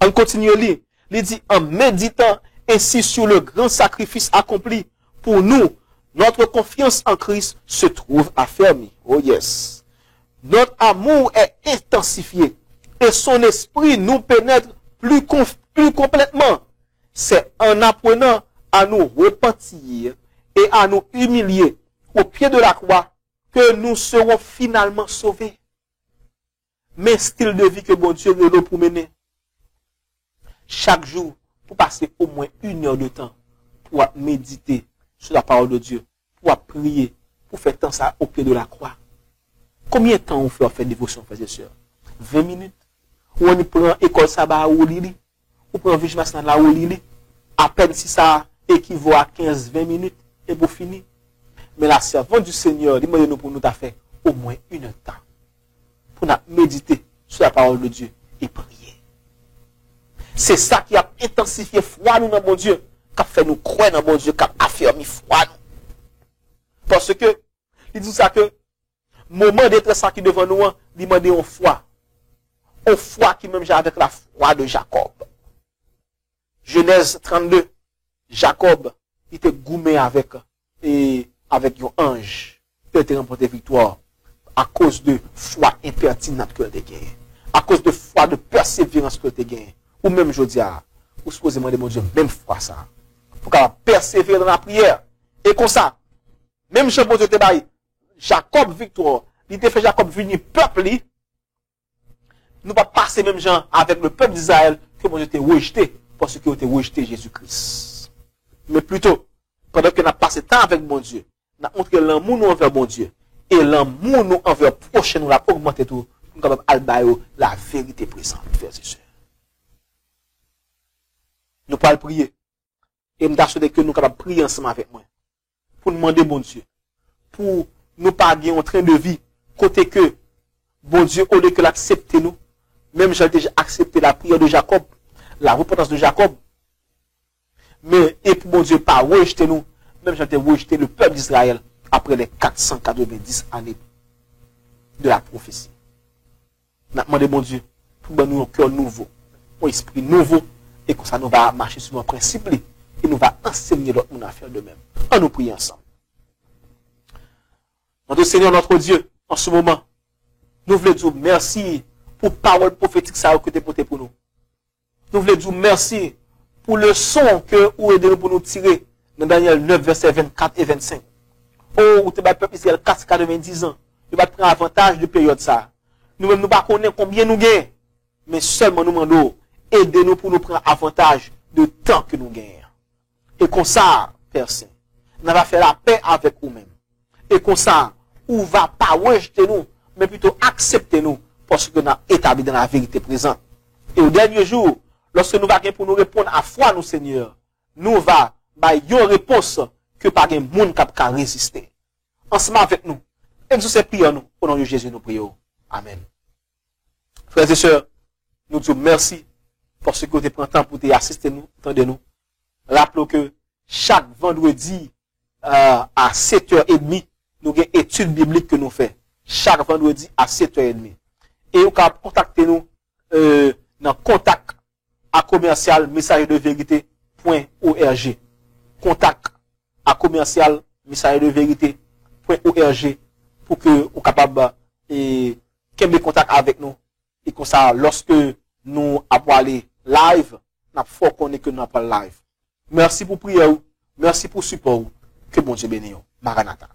On continue à lire. Il dit, en méditant ainsi sur le grand sacrifice accompli pour nous, notre confiance en Christ se trouve affermie. Oh yes. Notre amour est intensifié et son esprit nous pénètre plus complètement. C'est en apprenant à nous repentir et à nous humilier au pied de la croix que nous serons finalement sauvés. Mais style de vie que bon Dieu veut nous pour mener. Chaque jour, pour passer au moins 1 heure de temps pour méditer sur la parole de Dieu, pour prier, pour faire tant ça au pied de la croix. Combien de temps on fait faire dévotion, frères et sœurs? 20 minutes. Ou on y prend école sabbat ou lili, ou prend vigilance là ou lili. À peine si ça équivaut à 15-20 minutes et pour finir. Mais la servante du Seigneur, demande-nous pour nous faire au moins 1 heure de temps. Pour nous méditer sur la parole de Dieu et prier. C'est ça qui a intensifié foi nous dans mon Dieu, qui a fait nous croire dans mon Dieu, qui a affirmé foi nous. Parce que, il dit ça que, moment d'être ça qui devant nous, il demande une foi. Une foi qui même avec la foi de Jacob. Genèse 32, Jacob, il était gourmé avec un ange. Il était remporté victoire à cause de foi impertinente que tu as gagné. À cause de foi de persévérance que tu as gagné. Ou même, je dis, ou supposément, mon Dieu, même foi ça. Pour qu'on persévérer dans la prière. Et comme ça, même Jean, bon Dieu, te baille, Jacob victoire, il te fait Jacob venir peuple, nous pas passer même gens avec le peuple d'Israël, que mon Dieu t'a rejeté, parce que tu as rejeté Jésus-Christ. Mais plutôt, pendant que nous avons passé temps avec mon Dieu, nous avons montré l'amour nous envers mon Dieu, et l'amour nous envers prochain, nous l'a augmenté tout, nous avons albaïo la vérité présente, frères et sœurs. Nous pouvons prier. Et nous assurer que nous sommes capables de prier ensemble avec moi. Pour demander bon Dieu. Pour nous pas gagner un train de vie. Côté que, bon Dieu, au lieu que l'accepter nous, même j'ai déjà accepté la prière de Jacob, la repentance de Jacob. Mais, et pour bon Dieu, pas rejeter nous, même j'ai rejeté le peuple d'Israël après les 490 années de la prophétie. Nous demandons bon Dieu, pour nous un cœur nouveau, un esprit nouveau, et comme ça, nous va marcher sur nos principes et nous va enseigner l'autre monde à faire de même. On nous prie ensemble. Notre Seigneur, notre Dieu, en ce moment, nous voulons dire merci pour parole prophétique que tu as portée pour nous. Nous voulons dire merci pour le son que vous aidez pour nous tirer dans Daniel 9, versets 24 et 25. Oh, où tu vas peuple Israël 90 ans. Tu vas prendre avantage de période ça. Nous-mêmes, nous ne connaissons pas combien nous gagnons, mais seulement nous demandons. Aidez-nous pour nous prendre avantage de temps que nous gagnons. Et comme ça, Père Saint, nous va faire la paix avec nous-mêmes. Et comme ça, on va pas rejeter nous, mais plutôt accepter nous, parce que nous avons établi dans la vérité présente. Et au dernier jour, lorsque nous allons pour nous répondre à foi, nous Seigneur, nous va une réponse que pas un monde qui peut résister. Ensemble avec nous, exaucez prière nous, au nom de Jésus, nous prions. Amen. Frères et sœurs, nous disons merci. Parce que tu prends le temps pour assister nous, attendez nous. Rappelons que chaque vendredi à 7h30, nous avons une étude biblique que nous faisons. Chaque vendredi à 7h30. Et vous pouvez contacter nous dans contact à commercial message de vérité.org. Contact à commercial message de vérité.org pour que vous soyez capable de contact avec nous. Et comme ça, lorsque nous avons aller live, nous avons connaître que nous avons live. Merci pour prière, merci pour support. Que bon Dieu bénisse. Maranatha.